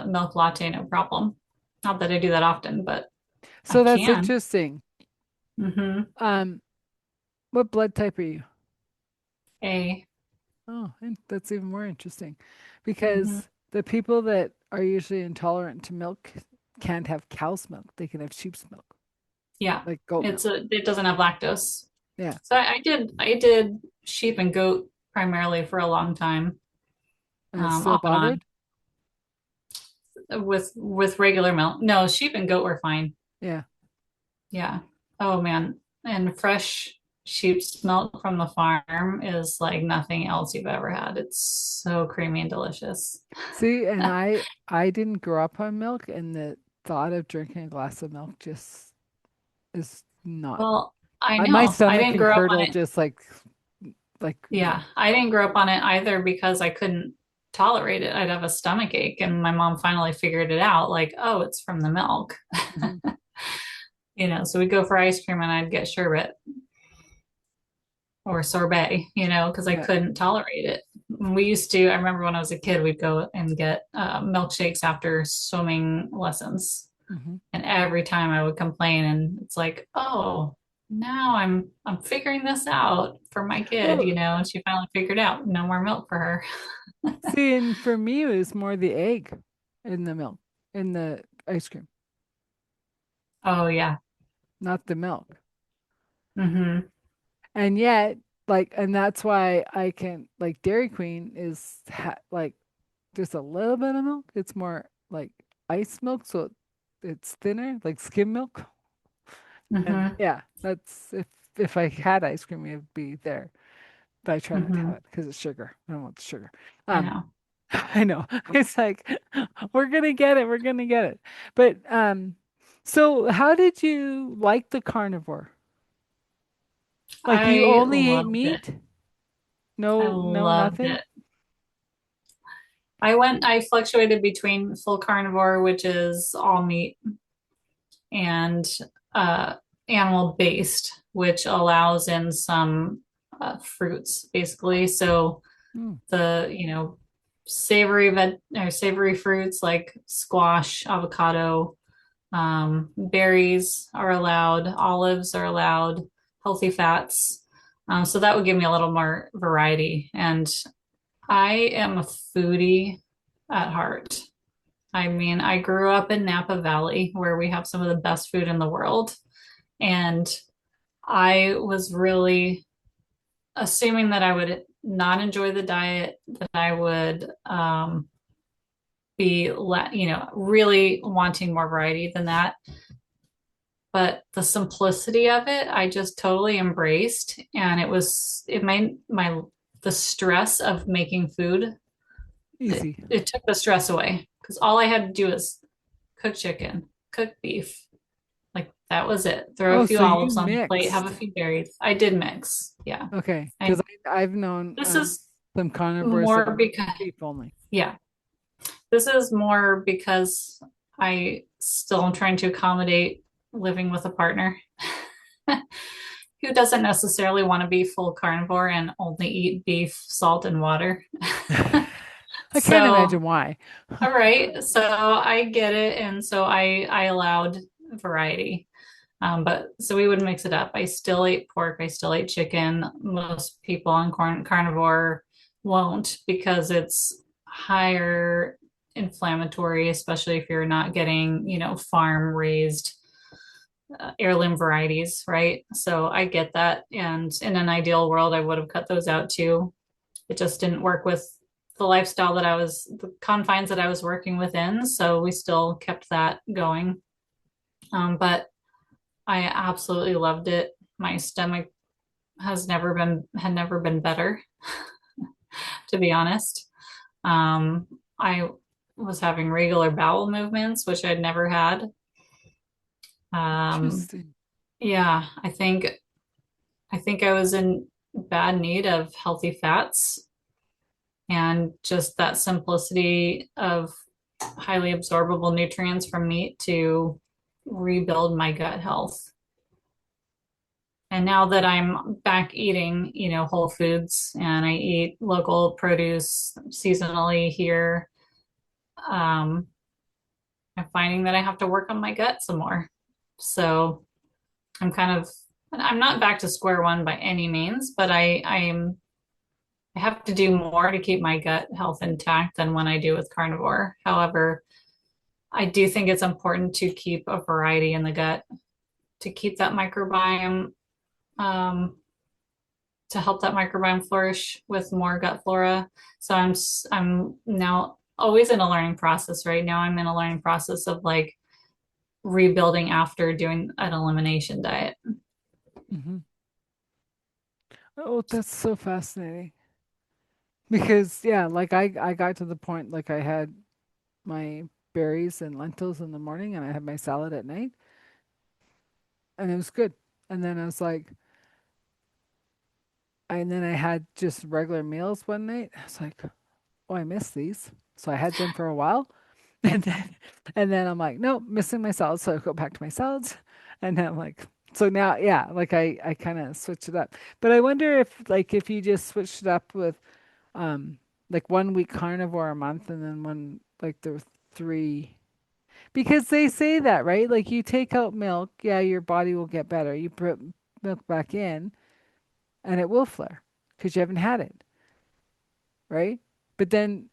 milk latte, no problem. Not that I do that often, but I So that's can. interesting. Mm-hmm. Um, what blood type are you? A. Oh, and that's even more interesting Mm-hmm. because the people that are usually intolerant to milk can't have cow's milk. They can have sheep's milk, Yeah. like goat milk. It doesn't have lactose. Yeah. So I did sheep and goat primarily for a long time, And it's still off and on, bothered? with regular milk. No, sheep and goat were fine. Yeah. Yeah. Oh man. And fresh sheep's milk from the farm is like nothing else you've ever had. It's so creamy and delicious. See, and I didn't grow up on milk, and the thought of drinking a glass of milk just is not. Well, I My know. I stomach didn't can grow up on curdle it. just like Yeah, I didn't grow up on it either because I couldn't tolerate it. I'd have a stomach ache, and my mom finally figured it out, like, oh, it's from the milk. Mhm. So we'd go for ice cream and I'd get sherbet or sorbet, because I Yeah. couldn't tolerate it. We used to, I remember when I was a kid, we'd go and get milkshakes after swimming lessons. Hmm. And every time I would complain, and it's like, oh, now I'm figuring this out for my kid, Well, and she finally figured out no more milk for her. see, and for me, it was more the egg in the milk, in the ice cream, Oh yeah. not the milk. Mm-hmm. And yet, and that's why I can, like, Dairy Queen is like, just a little bit of milk. It's more like ice milk, so it's thinner, like skim milk. And Mm-hmm. yeah, that's if I had ice cream, it'd be there. But I try not to have Mm-hmm. it because it's sugar. I don't want the sugar. I Um, know. I know. It's like we're gonna get it. We're gonna get it. But so how did you like the carnivore? Like you I only ate loved it. meat? I No, loved nothing? it. I fluctuated between full carnivore, which is all meat, and uh, animal based, which allows in some fruits, basically. So Hmm. the savory or savory fruits like squash, avocado, berries are allowed, olives are allowed, healthy fats. So that would give me a little more variety. And I am a foodie at heart. I mean, I grew up in Napa Valley where we have some of the best food in the world. And I was really assuming that I would not enjoy the diet, that I would really wanting more variety than that. But the simplicity of it, I just totally embraced. And it made the stress of making food, it, Easy. it took the stress away because all I had to do was cook chicken, cook beef. Like that was it. Throw a Oh, few so you olives on the plate, have a mixed. few berries. I did mix. Yeah. Okay, because I I've known This is some carnivores that more are because beef only. yeah, this is more because I still am trying to accommodate living with a partner who doesn't necessarily want to be full carnivore and only eat beef, salt, and water. I can't So, imagine why. all right, so I get it, and so I allowed variety. But so we would mix it up. I still ate pork. I still ate chicken. Most people on carnivore won't because it's higher inflammatory, especially if you're not getting, farm raised heirloom varieties, right? So I get that. And in an ideal world, I would have cut those out too. It just didn't work with the confines that I was working within. So we still kept that going. But I absolutely loved it. My stomach had never been better, to be honest. I was having regular bowel movements, which I'd never had. Um, Interesting. yeah, I think I was in bad need of healthy fats and just that simplicity of highly absorbable nutrients from meat to rebuild my gut health. And now that I'm back eating, whole foods and I eat local produce seasonally here, um, I'm finding that I have to work on my gut some more. So I'm not back to square one by any means, but I have to do more to keep my gut health intact than when I do with carnivore. However, I do think it's important to keep a variety in the gut to keep that microbiome, um, to help that microbiome flourish with more gut flora. So I'm now always in a learning process. Right now, I'm in a learning process of like rebuilding after doing an elimination diet. Hmm. Oh, that's so fascinating. Because yeah, like I got to the point like I had my berries and lentils in the morning and I had my salad at night and it was good. And then I was like, and then I had just regular meals one night. I was like, oh, I missed these. So I had them for a while. And then I'm like, no, missing my salads. So I go back to my salads. And then I'm like, so now, yeah, like I kind of switched it up. But I wonder if you just switched it up with um like 1 week carnivore a month and then one like the three because they say that, right? Like you take out milk, yeah, your body will get better. You put milk back in and it will flare because you haven't had it, right? But then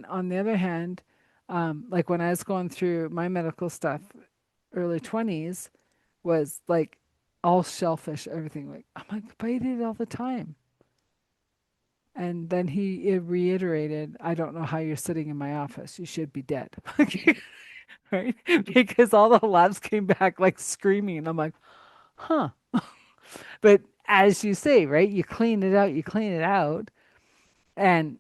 on the other hand, like when I was going through my medical stuff, early 20s was like all shellfish, everything. Like I'm like, but I eat it all the time. And then he reiterated, I don't know how you're sitting in my office. You should be dead. Right? Because all the labs came back like screaming. I'm like, huh. But as you say, right? You clean it out. And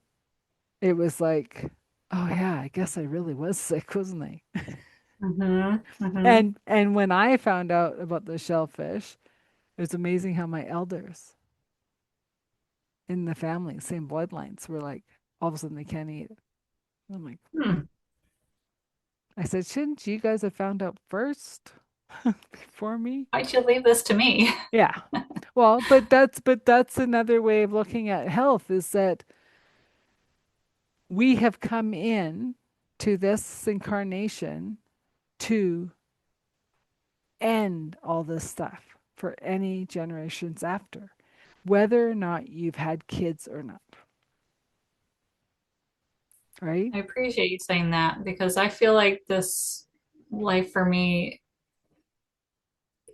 it was like, oh yeah, I guess I really was sick, wasn't I? Mm-hmm. Mm-hmm. And when I found out about the shellfish, it was amazing how my elders in the family, same bloodlines, were like, all of a sudden they can't eat it. I'm like, hmm. Hmm. I said, shouldn't you guys have found out first before me? Why'd you leave this to me? Yeah. Well, but that's another way of looking at health is that we have come in to this incarnation to end all this stuff for any generations after, whether or not you've had kids or not, right? I appreciate you saying that because I feel like this life for me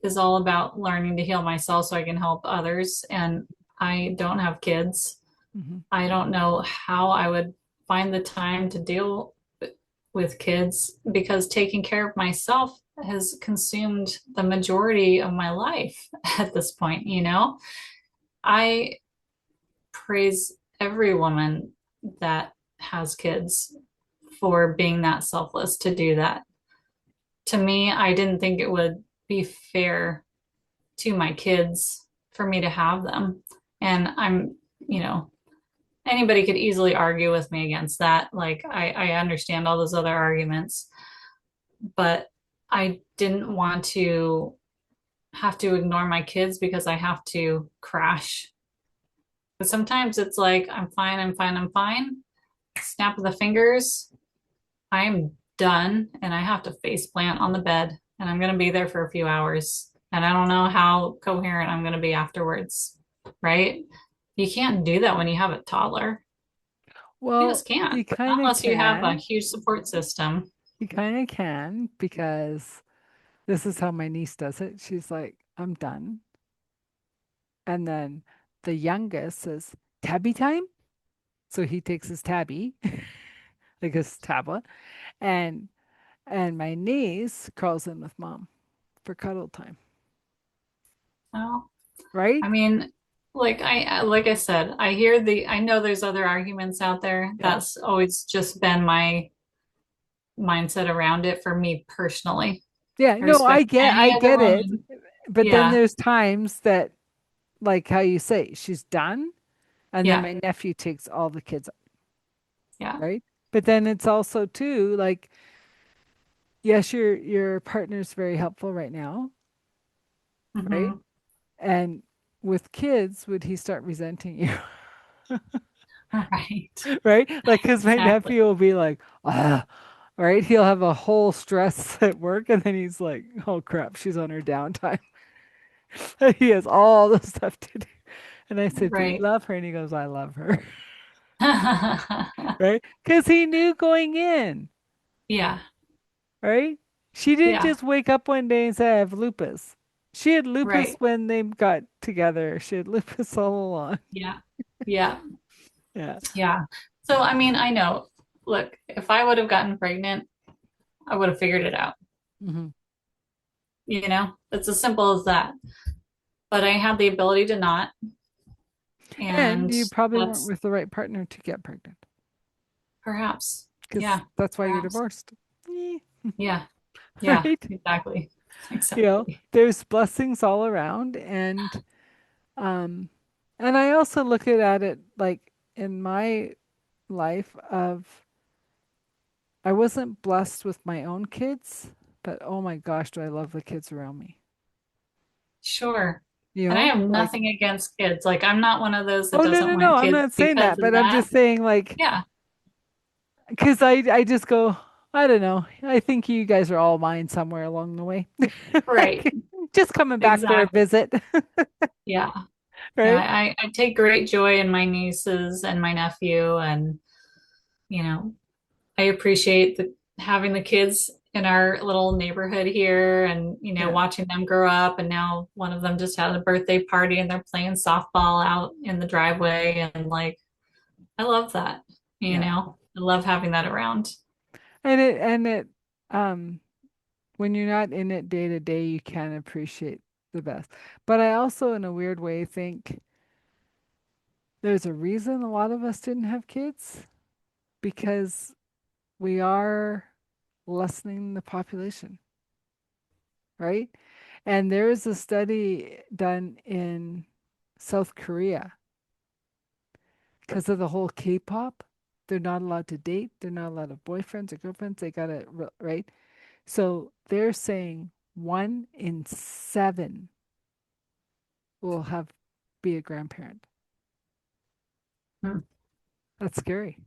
is all about learning to heal myself so I can help others. And I don't have kids. Hmm. I don't know how I would find the time to deal with kids because taking care of myself has consumed the majority of my life at this point, I praise every woman that has kids for being that selfless to do that. To me, I didn't think it would be fair to my kids for me to have them. And you know, anybody could easily argue with me against that. Like, I understand all those other arguments, but I didn't want to have to ignore my kids because I have to crash. But sometimes it's like, I'm fine, I'm fine, I'm fine. Snap of the fingers, I'm done, and I have to face plant on the bed, and I'm going to be there for a few hours. And I don't know how coherent I'm going to be afterwards, right? You can't do that when you have a toddler. You Well, just can't, you not kind of unless you have a can. huge support system. You kind of can because this is how my niece does it. She's like, I'm done. And then the youngest says, tabby time. So he takes his tabby, like his tablet, and and my niece crawls in with mom for cuddle time, Well, I right? mean, like I said, I know there's other arguments out there. Yeah. That's always just been my mindset around it for me personally. Yeah, I no, respect I any other get it. woman. But then Yeah, there's times that like how you say she's done and then yeah, my nephew takes all the kids, yeah. right? But then it's also too like, yes, your partner's very helpful right now, right? Hmm. And with kids, would he start resenting you? Right. Right? Like, because my Exactly. nephew will be like, ah, right? He'll have a whole stress at work, and then he's like, oh crap, she's on her downtime. He has all the stuff to do. And I said, but you Right. love her? And he goes, I love her. Right? Because he knew going in, Yeah. right? She didn't Yeah. just wake up one day and say, I have lupus. She had lupus Right. when they got together. She had lupus all along. Yeah. Yeah. Yeah. Yeah. So, I mean, I know, look, if I would have gotten pregnant, I would have figured it out. Hmm. It's as simple as that. But I had the ability to not. And And you probably weren't that's with the right partner to get pregnant perhaps, because yeah, that's why you're perhaps. divorced. Eh, Yeah. Yeah. right? Exactly. You know, Exactly. there's blessings all around, um and I also look at it like in my life of I wasn't blessed with my own kids, but oh my gosh, do I love the kids around me. Sure. You And I know, have like, nothing against kids. Like, I'm not one of those that oh no, doesn't no, no, want I'm kids not saying because that, of but I'm that. just saying like Yeah. because I just go, I don't know. I think you guys are all mine somewhere along the way. Right. Like, just coming back for a Exactly. visit, Yeah. Yeah. right? I take great joy in my nieces and my nephew, and, you know, I appreciate having the kids in our little neighborhood here and, Yeah, watching them grow up. And now one of them just had a birthday party and they're playing softball out in the driveway. And like, I love that, yeah. I love having that around. And it um when you're not in it day to day, you can appreciate the best. But I also, in a weird way, think there's a reason a lot of us didn't have kids because we are lessening the population, right? And there is a study done in South Korea because of the whole K-pop. They're not allowed to date. They're not allowed to have boyfriends or girlfriends. They got it right. So they're saying 1 in 7 will have be a grandparent. That's scary.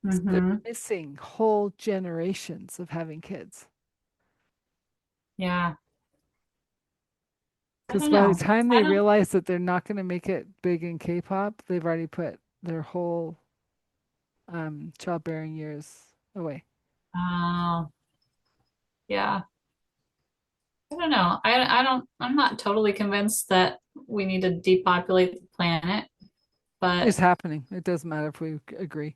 So they're Mm-hmm. missing whole generations of having kids. Yeah. I Because don't by the know. time I they don't, realize that they're not going to make it big in K-pop, they've already put their whole childbearing years away. uh, yeah. I don't know. I'm not totally convinced that we need to depopulate the planet, It's but happening. It doesn't matter if we agree.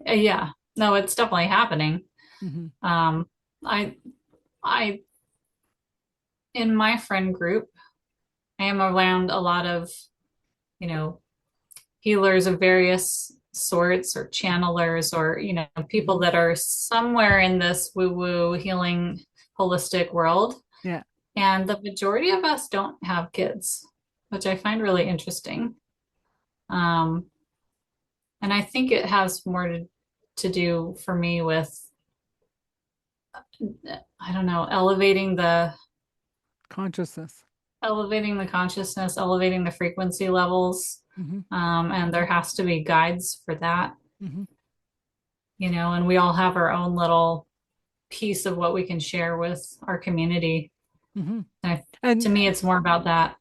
yeah, no, it's definitely happening. Hmm. Um, I, I, in my friend group, I am around a lot of, you know, healers of various sorts or channelers or, people Hmm. that are somewhere in this woo-woo healing holistic world. Yeah. And the majority of us don't have kids, which I find really interesting. Um, and I think it has more to do for me with, I don't know, Consciousness. elevating the consciousness, elevating the frequency levels. Hmm. And there has to be guides for that, Hmm. and we all have our own little piece of what we can share with our community. Hmm. And to And me, it's more about that.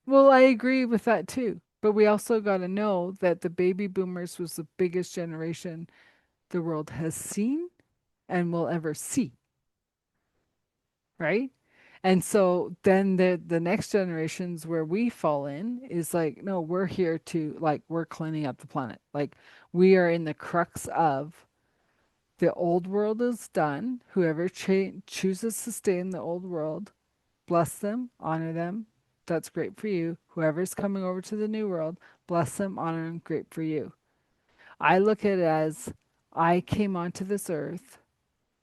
well, I agree with that too. But we also got to know that the baby boomers was the biggest generation the world has seen and will ever see, right? And so then the next generations where we fall in is like, no, we're here to like we're cleaning up the planet. Like we are in the crux of the old world is done. Whoever chooses to stay in the old world, bless them, honor them. That's great for you. Whoever's coming over to the new world, bless them, honor them, great for you. I look at it as I came onto this earth.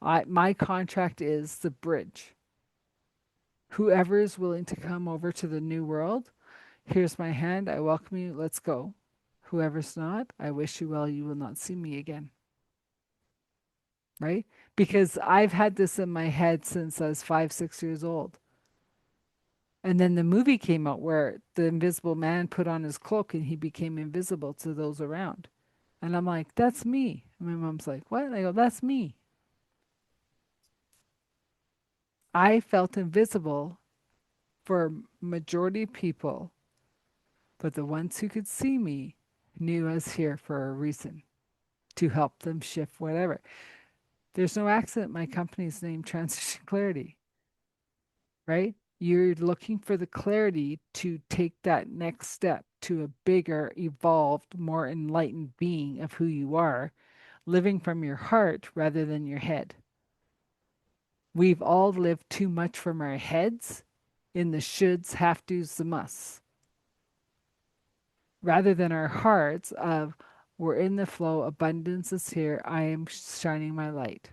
My contract is the bridge. Whoever is willing to come over to the new world, here's my hand. I welcome you. Let's go. Whoever's not, I wish you well, you will not see me again. Right? Because I've had this in my head since I was 5, 6 years old. And then the movie came out where the invisible man put on his cloak and he became invisible to those around. And I'm like, that's me. And my mom's like, what? And I go, that's me. I felt invisible for majority of people, but the ones who could see me knew I was here for a reason to help them shift whatever. There's no accident my company's named Transition Clarity, right? You're looking for the clarity to take that next step to a bigger, evolved, more enlightened being of who you are, living from your heart rather than your head. We've all lived too much from our heads in the shoulds, have tos, the musts, rather than our hearts of we're in the flow, abundance is here, I am shining my light.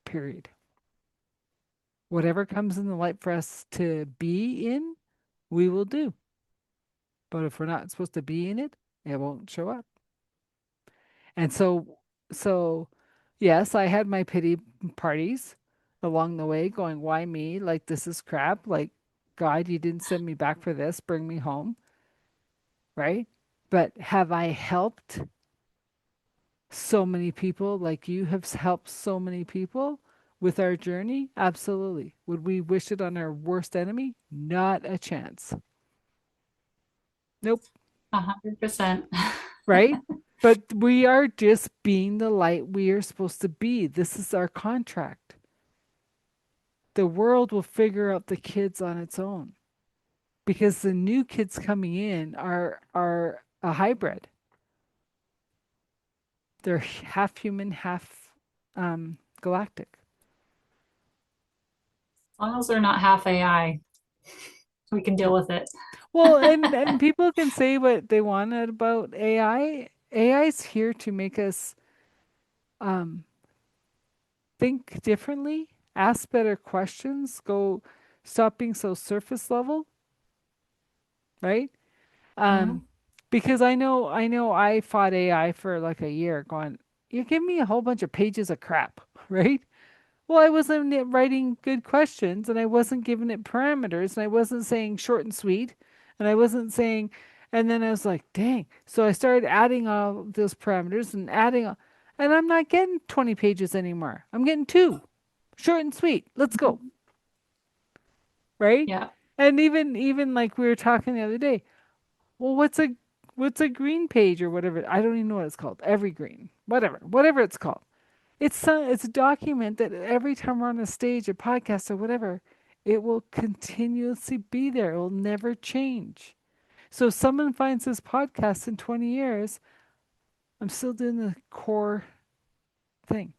Period. Whatever comes in the light for us to be in, we will do. But if we're not supposed to be in it, it won't show up. And so yes, I had my pity parties along the way going, why me? Like, this is crap. Like, God, you didn't send me back for this. Bring me home. Right. But have I helped so many people like you have helped so many people with our journey? Absolutely. Would we wish it on our worst enemy? Not a chance. Nope. 100%. Right? But we are just being the light we are supposed to be. This is our contract. The world will figure out the kids on its own because the new kids coming in are a hybrid. They're half human, half galactic. As long as they're not half AI, we can deal with it. Well, and people can say what they want about AI. AI is here to make us um, think differently, ask better questions, go stop being so surface level, right? Um, Mhm. because I know I fought AI for like a year going, you give me a whole bunch of pages of crap, right? Well, I wasn't writing good questions and I wasn't giving it parameters and I wasn't saying short and sweet and I wasn't saying, and then I was like, dang. So I started adding all those parameters and and I'm not getting 20 pages anymore. I'm getting two, short and sweet. Let's go, right? Yeah. And even like we were talking the other day, well, what's a green page or whatever? I don't even know what it's called. Evergreen, whatever it's called. It's a document that every time we're on a stage, a podcast, or whatever, it will continuously be there. It will never change. So if someone finds this podcast in 20 years, I'm still doing the core thing.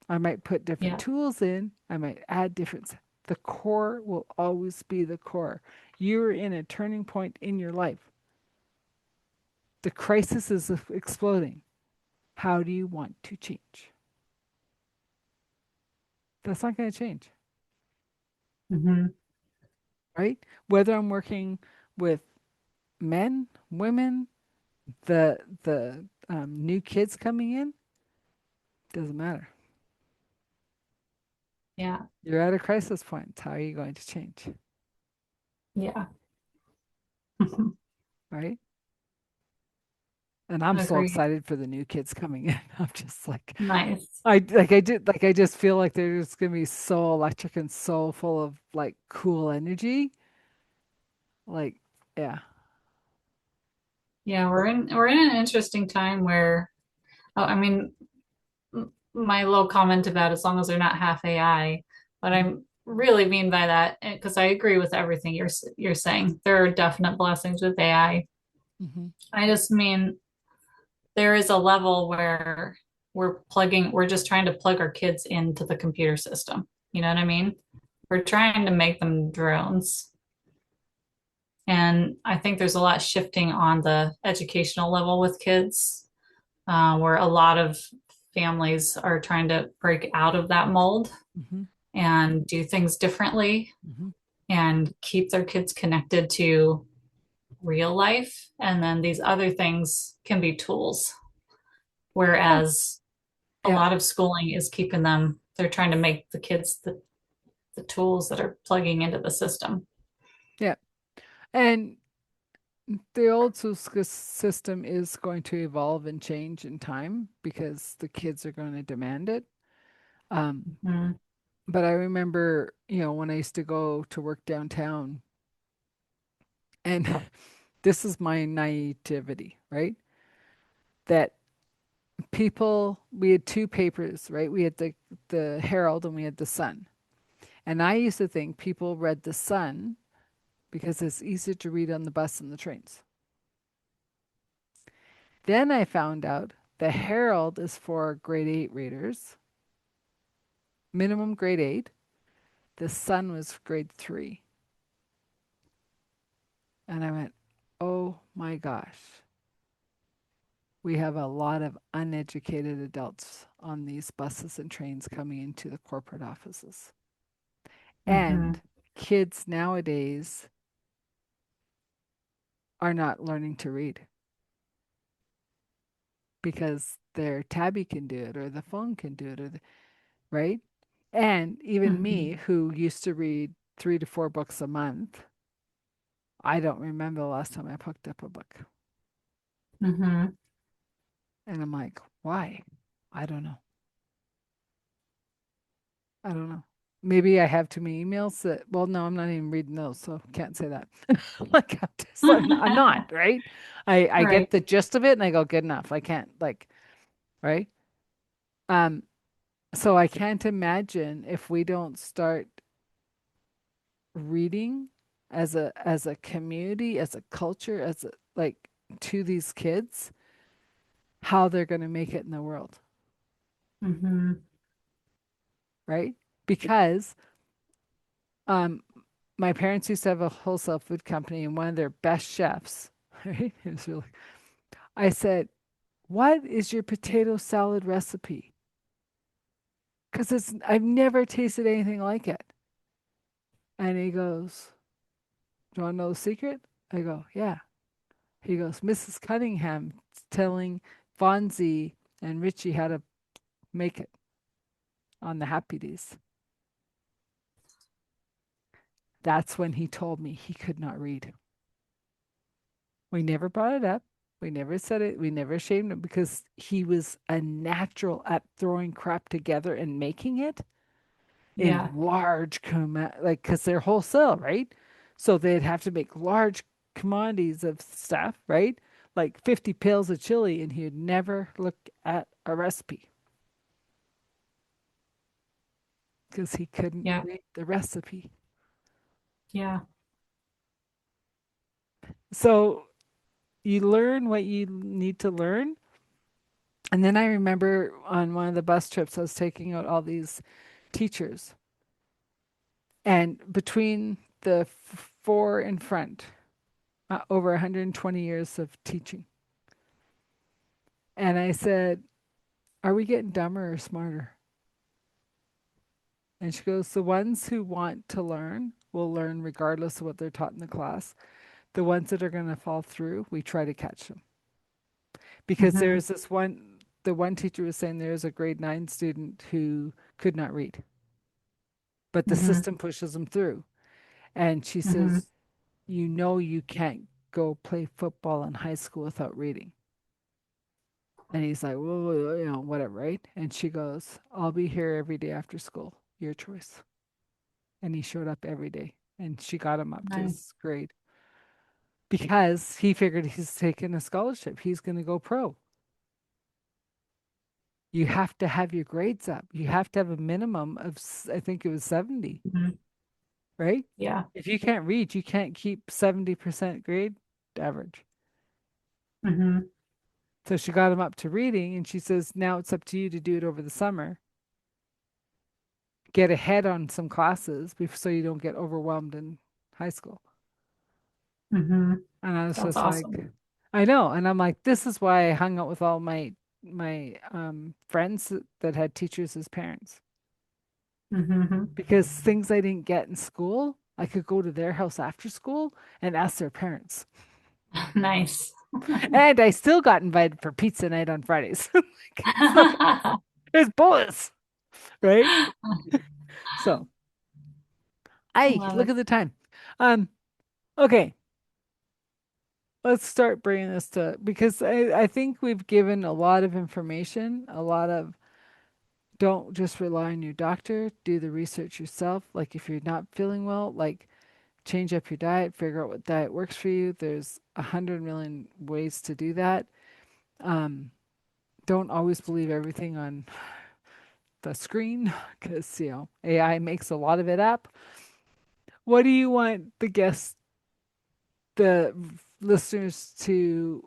I might put different Yeah. tools in. I might add different. The core will always be the core. You're in a turning point in your life. The crisis is exploding. How do you want to change? That's not going to change, Hmm. right? Whether I'm working with men, women, the new kids coming in, doesn't matter. Yeah. You're at a crisis point. How are you going to change, Yeah. right? And I'm so Agreed. excited for the new kids coming in. I'm just Nice. I just feel like they're just gonna be so electric and so full of like cool energy. Like, yeah. Yeah, we're in an interesting time where, oh, I mean, my little comment about as long as they're not half AI, what I really mean by that, because I agree with everything you're saying. There are definite blessings with AI. Mm-hmm. I just mean there is a level where we're just trying to plug our kids into the computer system. You know what I mean? We're trying to make them drones. And I think there's a lot shifting on the educational level with kids, where a lot of families are trying to break out of that mold Mm-hmm. and do things differently Mm-hmm. and keep their kids connected to real life, and then these other things can be tools. Yeah. Whereas a Yeah. lot of schooling is keeping them, they're trying to make the kids the tools that are plugging into the system. Yeah. And the old system is going to evolve and change in time because the kids are going to demand it. Um, Mm-hmm. but I remember, when I used to go to work downtown, and this is my naivety, right? That we had two papers, right? We had the Herald and we had the Sun. And I used to think people read the Sun because it's easier to read on the bus and the trains. Then I found out the Herald is for grade 8 readers, minimum grade 8. The Sun was grade 3. And I went, oh my gosh, we have a lot of uneducated adults on these buses and trains coming into the corporate offices. Mm-hmm. And kids nowadays are not learning to read because their tabby can do it or the phone can do it, right? And even Mm-hmm. me, who used to read 3 to 4 books a month, I don't remember the last time I picked up a book. Mm-hmm. And I'm like, why? I don't know. I don't know. Maybe I have too many emails that, well, no, I'm not even reading those, so can't say that. Like, I'm not, right? I get Right. the gist of it and I go, good enough. I can't, like, right? Um, so I can't imagine if we don't start reading as a community, as a culture, as a, like, to these kids, how they're going to make it in the world, Mm-hmm. right? Because um my parents used to have a wholesale food company and one of their best chefs, right? It was really, I said, what is your potato salad recipe? Because I've never tasted anything like it. And he goes, do you want to know the secret? I go, yeah. He goes, Mrs. Cunningham telling Fonzie and Richie how to make it on the Happy Days. That's when he told me he could not read. We never brought it up. We never said it. We never shamed him because he was a natural at throwing crap together and making it Yeah. in large like because they're wholesale, right? So they'd have to make large commodities of stuff, right? Like 50 pails of chili, and he'd never look at a recipe because he couldn't Yeah. read the recipe. Yeah. So you learn what you need to learn. And then I remember on one of the bus trips, I was taking out all these teachers, and between the four in front, over 120 years of teaching. And I said, are we getting dumber or smarter? And she goes, the ones who want to learn will learn regardless of what they're taught in the class. The ones that are going to fall through, we try to catch them. Because Mm-hmm. there's the one teacher was saying there's a grade 9 student who could not read, but the Mm-hmm. system pushes them through. And she Mm-hmm. says, you can't go play football in high school without reading. And he's like, well, whatever, right? And she goes, I'll be here every day after school. Your choice. And he showed up every day. And she got him up to Nice. his grade because he figured he's taking a scholarship. He's going to go pro. You have to have your grades up. You have to have a minimum of, I think it was 70, Mm-hmm. right? Yeah. If you can't read, you can't keep 70% grade average. Mm-hmm. So she got him up to reading, and she says, now it's up to you to do it over the summer. Get ahead on some classes so you don't get overwhelmed in high school. Mm-hmm. And I was That's just like, awesome. I know. And I'm like, this is why I hung out with all my friends that had teachers as parents. Mm-hmm. Because things I didn't get in school, I could go to their house after school and ask their parents. Nice. And I still got invited for pizza night on Fridays. So there's bonus, right? So I Love look it. at the time. Um, okay, let's start bringing this to because I think we've given a lot of information, a lot of don't just rely on your doctor, do the research yourself. Like if you're not feeling well, like change up your diet, figure out what diet works for you. There's 100 million ways to do that. Um, don't always believe everything on the screen because, AI makes a lot of it up. What do you want the listeners to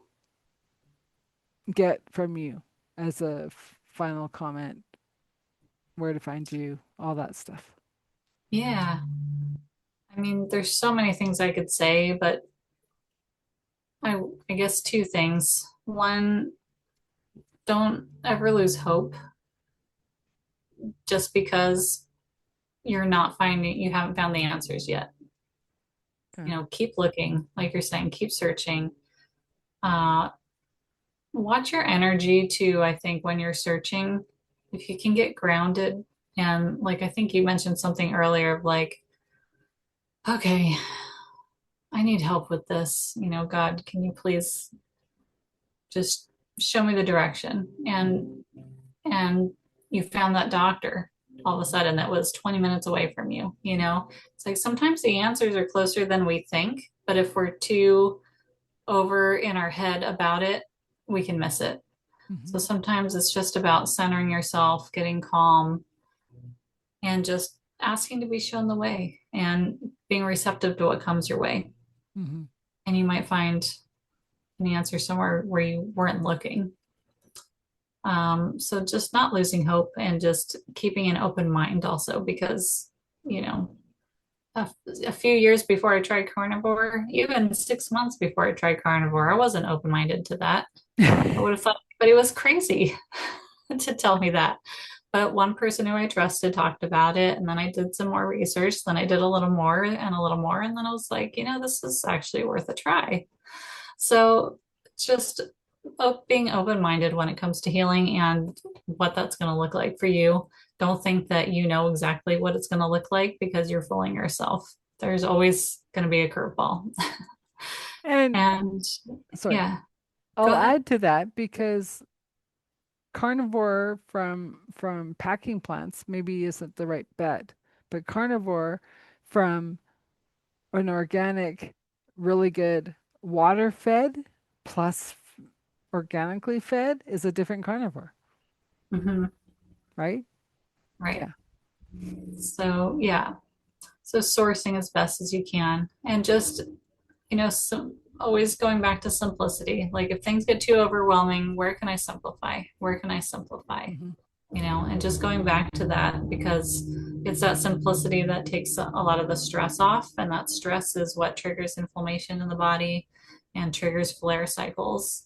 get from you as a final comment? Where to find you, all that stuff. Yeah. I mean, there's so many things I could say, but I guess two things. One, don't ever lose hope just because you haven't found the answers yet. Yeah. Keep looking, like you're saying, keep searching. Uh, watch your energy too, I think, when you're searching. If you can get grounded, and like I think you mentioned something earlier of like, okay, I need help with this. God, can you please just show me the direction? And you found that doctor all of a sudden that was 20 minutes away from you. It's like sometimes the answers are closer than we think, but if we're too over in our head about it, we can miss it. Hmm. So sometimes it's just about centering yourself, getting calm, and just asking to be shown the way and being receptive to what comes your way. Hmm. And you might find an answer somewhere where you weren't looking. So just not losing hope and just keeping an open mind also because, you know, a few years before I tried carnivore, even 6 months before I tried carnivore, I wasn't open minded to that. I would have thought, but it was crazy to tell me that. But one person who I trusted talked about it, and then I did some more research. Then I did a little more and a little more, and then I was like, this is actually worth a try. So just being open minded when it comes to healing and what that's going to look like for you. Don't think that you know exactly what it's going to look like because you're fooling yourself. There's always going to be a curveball. And And sorry, yeah, go I'll ahead. add to that because carnivore from packing plants maybe isn't the right bet, but carnivore from an organic, really good water fed plus organically fed is a different carnivore, Hmm. right? Right. Yeah. So, yeah. So, sourcing as best as you can and just, always going back to simplicity. Like, if things get too overwhelming, where can I simplify? Where can I simplify? Hmm. And just going back to that because it's that simplicity that takes a lot of the stress off. And that stress is what triggers inflammation in the body and triggers flare cycles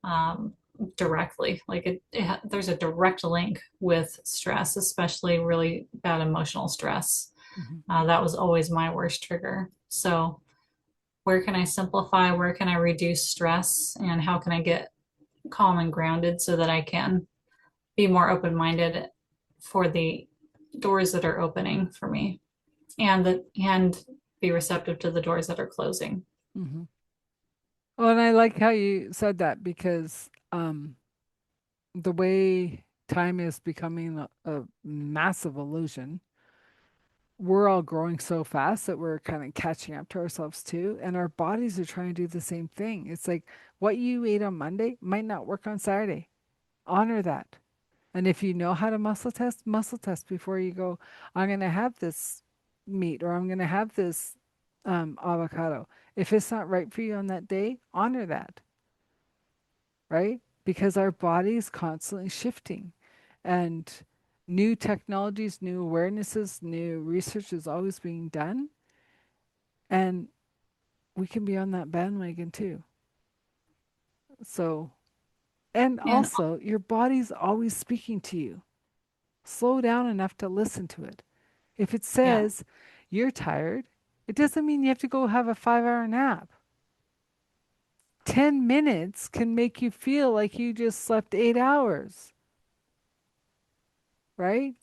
um, directly. Like there's a direct link with stress, especially really bad emotional stress. Hmm. That was always my worst trigger. So, where can I simplify? Where can I reduce stress? And how can I get calm and grounded so that I can be more open minded for the doors that are opening for me and be receptive to the doors that are closing. Hmm. Oh, and I like how you said that because the way time is becoming a massive illusion, we're all growing so fast that we're kind of catching up to ourselves too. And our bodies are trying to do the same thing. It's like what you ate on Monday might not work on Saturday. Honor that. And if you know how to muscle test before you go, I'm going to have this meat or I'm going to have this avocado. If it's not right for you on that day, honor that, right? Because our body is constantly shifting and new technologies, new awarenesses, new research is always being done. And we can be on that bandwagon too. So, and And also, your body's always speaking to you. Slow down enough to listen to it. If it yeah, says you're tired, it doesn't mean you have to go have a 5 hour nap. 10 minutes can make you feel like you just slept 8 hours, right?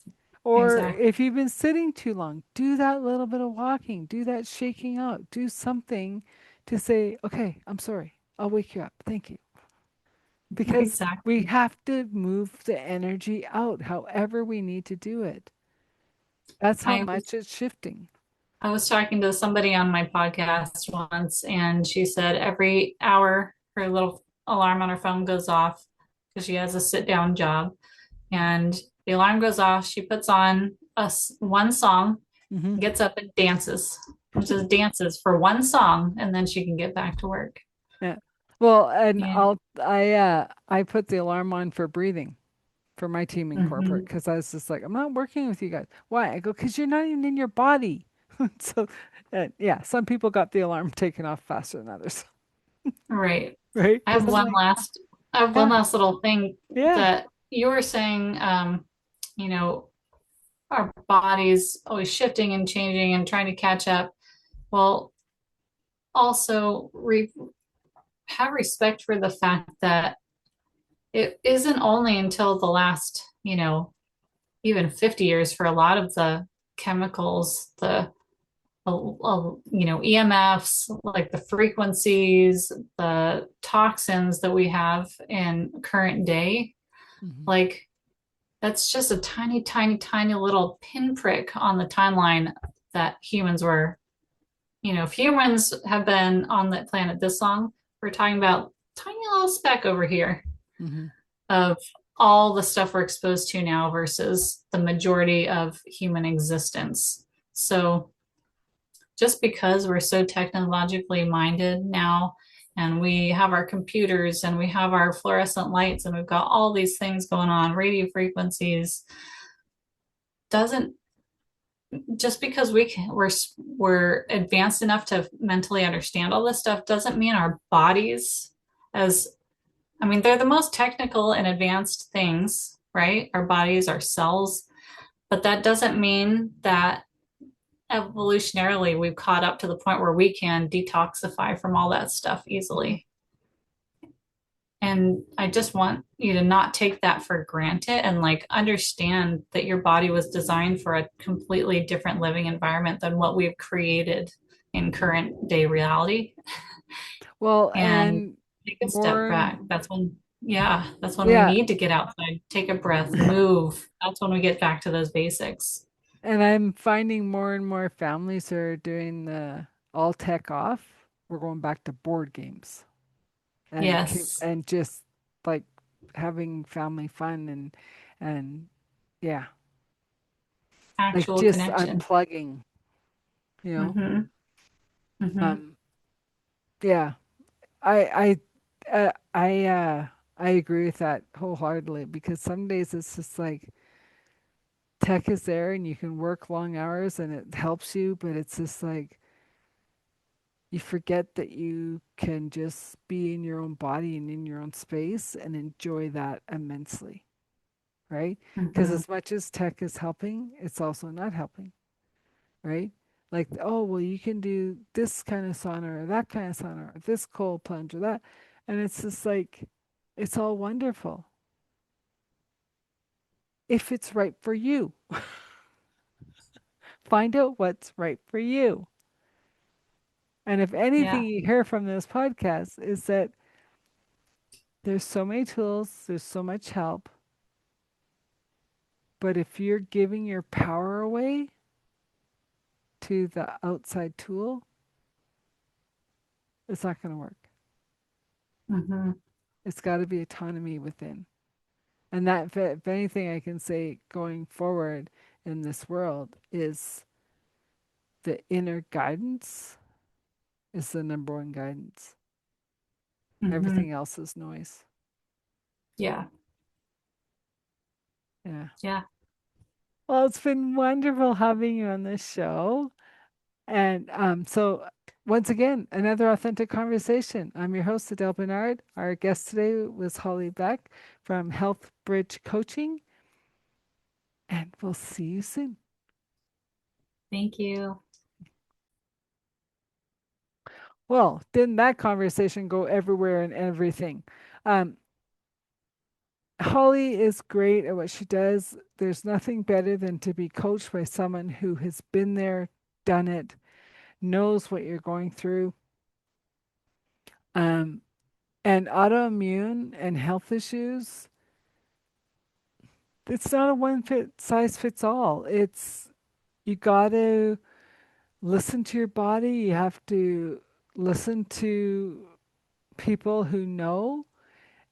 Or Exactly. if you've been sitting too long, do that little bit of walking, do that shaking out, do something to say, okay, I'm sorry, I'll wake you up. Thank you. Because we Exactly. have to move the energy out however we need to do it. That's how I was much it's shifting. I was talking to somebody on my podcast once, and she said every hour her little alarm on her phone goes off because she has a sit down job. And the alarm goes off. She puts on one song, Hmm. gets up and dances, just dances for one song, and then she can get back to work. Yeah. Well, and Yeah. I put the alarm on for breathing for my team in corporate Hmm. because I was just like, I'm not working with you guys. Why? I go, because you're not even in your body. So, yeah, some people got the alarm taken off faster than others, Right. right? I Because have I'm one like, last, I have one yeah, last little thing yeah. that you were saying, you know, our bodies always shifting and changing and trying to catch up. Well, also have respect for the fact that it isn't only until the last, even 50 years for a lot of the chemicals, EMFs, like the frequencies, the toxins that we have in current day, Hmm. like that's just a tiny, tiny, tiny little pinprick on the timeline that humans were. If humans have been on the planet this long, we're talking about tiny little speck over here Hmm. of all the stuff we're exposed to now versus the majority of human existence. So just because we're so technologically minded now and we have our computers and we have our fluorescent lights and we've got all these things going on, radio frequencies, doesn't just because we're advanced enough to mentally understand all this stuff doesn't mean our bodies as I mean they're the most technical and advanced things, right? Our bodies, our cells, but that doesn't mean that evolutionarily we've caught up to the point where we can detoxify from all that stuff Hmm. easily. And I just want you to not take that for granted and like understand that your body was designed for a completely different living environment than what we've created in current day reality. Well, And and take a step more, back. That's when we yeah, need to get outside, take a breath, move. That's when we get back to those basics. and I'm finding more and more families are doing the all tech off. We're going back to board games and Yes, and just like having family fun and yeah, like actual just connection. unplugging, you know. Mm-hmm. Mm-hmm. Um, yeah, I I agree with that wholeheartedly because some days it's just like tech is there and you can work long hours and it helps you, but it's just like you forget that you can just be in your own body and in your own space and enjoy that immensely, right? Because Mm-hmm. as much as tech is helping, it's also not helping, right? Like, oh, well, you can do this kind of sauna or that kind of sauna or this cold plunge or that. And it's just like, it's all wonderful if it's right for you. Find out what's right for you. And if anything Yeah. you hear from this podcast is that there's so many tools, there's so much help, but if you're giving your power away to the outside tool, it's not going to work. Mm-hmm. It's got to be autonomy within. And that, if anything, I can say going forward in this world is the inner guidance is the number one guidance. Mm-hmm. Everything else is noise. Yeah. Yeah. Yeah. Well, it's been wonderful having you on this show. And so, once again, another authentic conversation. I'm your host, Adele Bernard. Our guest today was Holly Beck from Health Bridge Coaching, and we'll see you soon. Thank you. Well, didn't that conversation go everywhere and everything? Um, Holly is great at what she does. There's nothing better than to be coached by someone who has been there, done it, knows what you're going through. Um, and autoimmune and health issues, it's not a one fit size fits all. It's you got to listen to your body. You have to listen to people who know,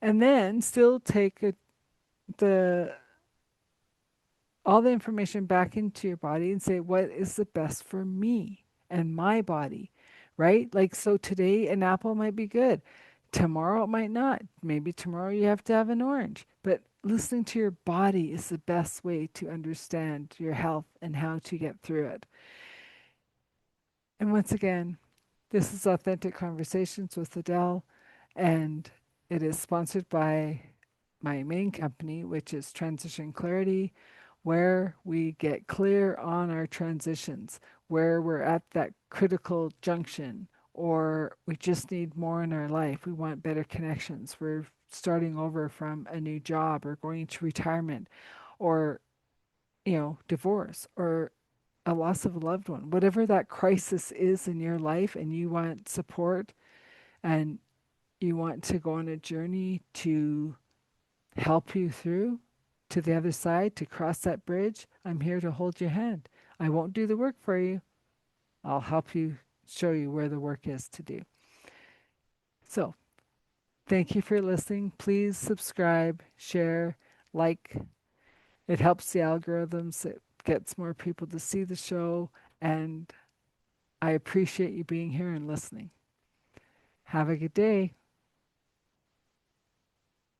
and then still take the all the information back into your body and say, what is the best for me and my body, right? Like, so today an apple might be good. Tomorrow it might not. Maybe tomorrow you have to have an orange. But listening to your body is the best way to understand your health and how to get through it. And once again, this is Authentic Conversations with Adele, and it is sponsored by my main company, which is Transition Clarity, where we get clear on our transitions, where we're at that critical junction, or we just need more in our life. We want better connections. We're starting over from a new job or going to retirement or, divorce or a loss of a loved one, whatever that crisis is in your life, and you want support and you want to go on a journey to help you through to the other side, to cross that bridge, I'm here to hold your hand. I won't do the work for you. I'll help you show you where the work is to do. So, thank you for listening. Please subscribe, share, like. It helps the algorithms. It gets more people to see the show. And I appreciate you being here and listening. Have a good day.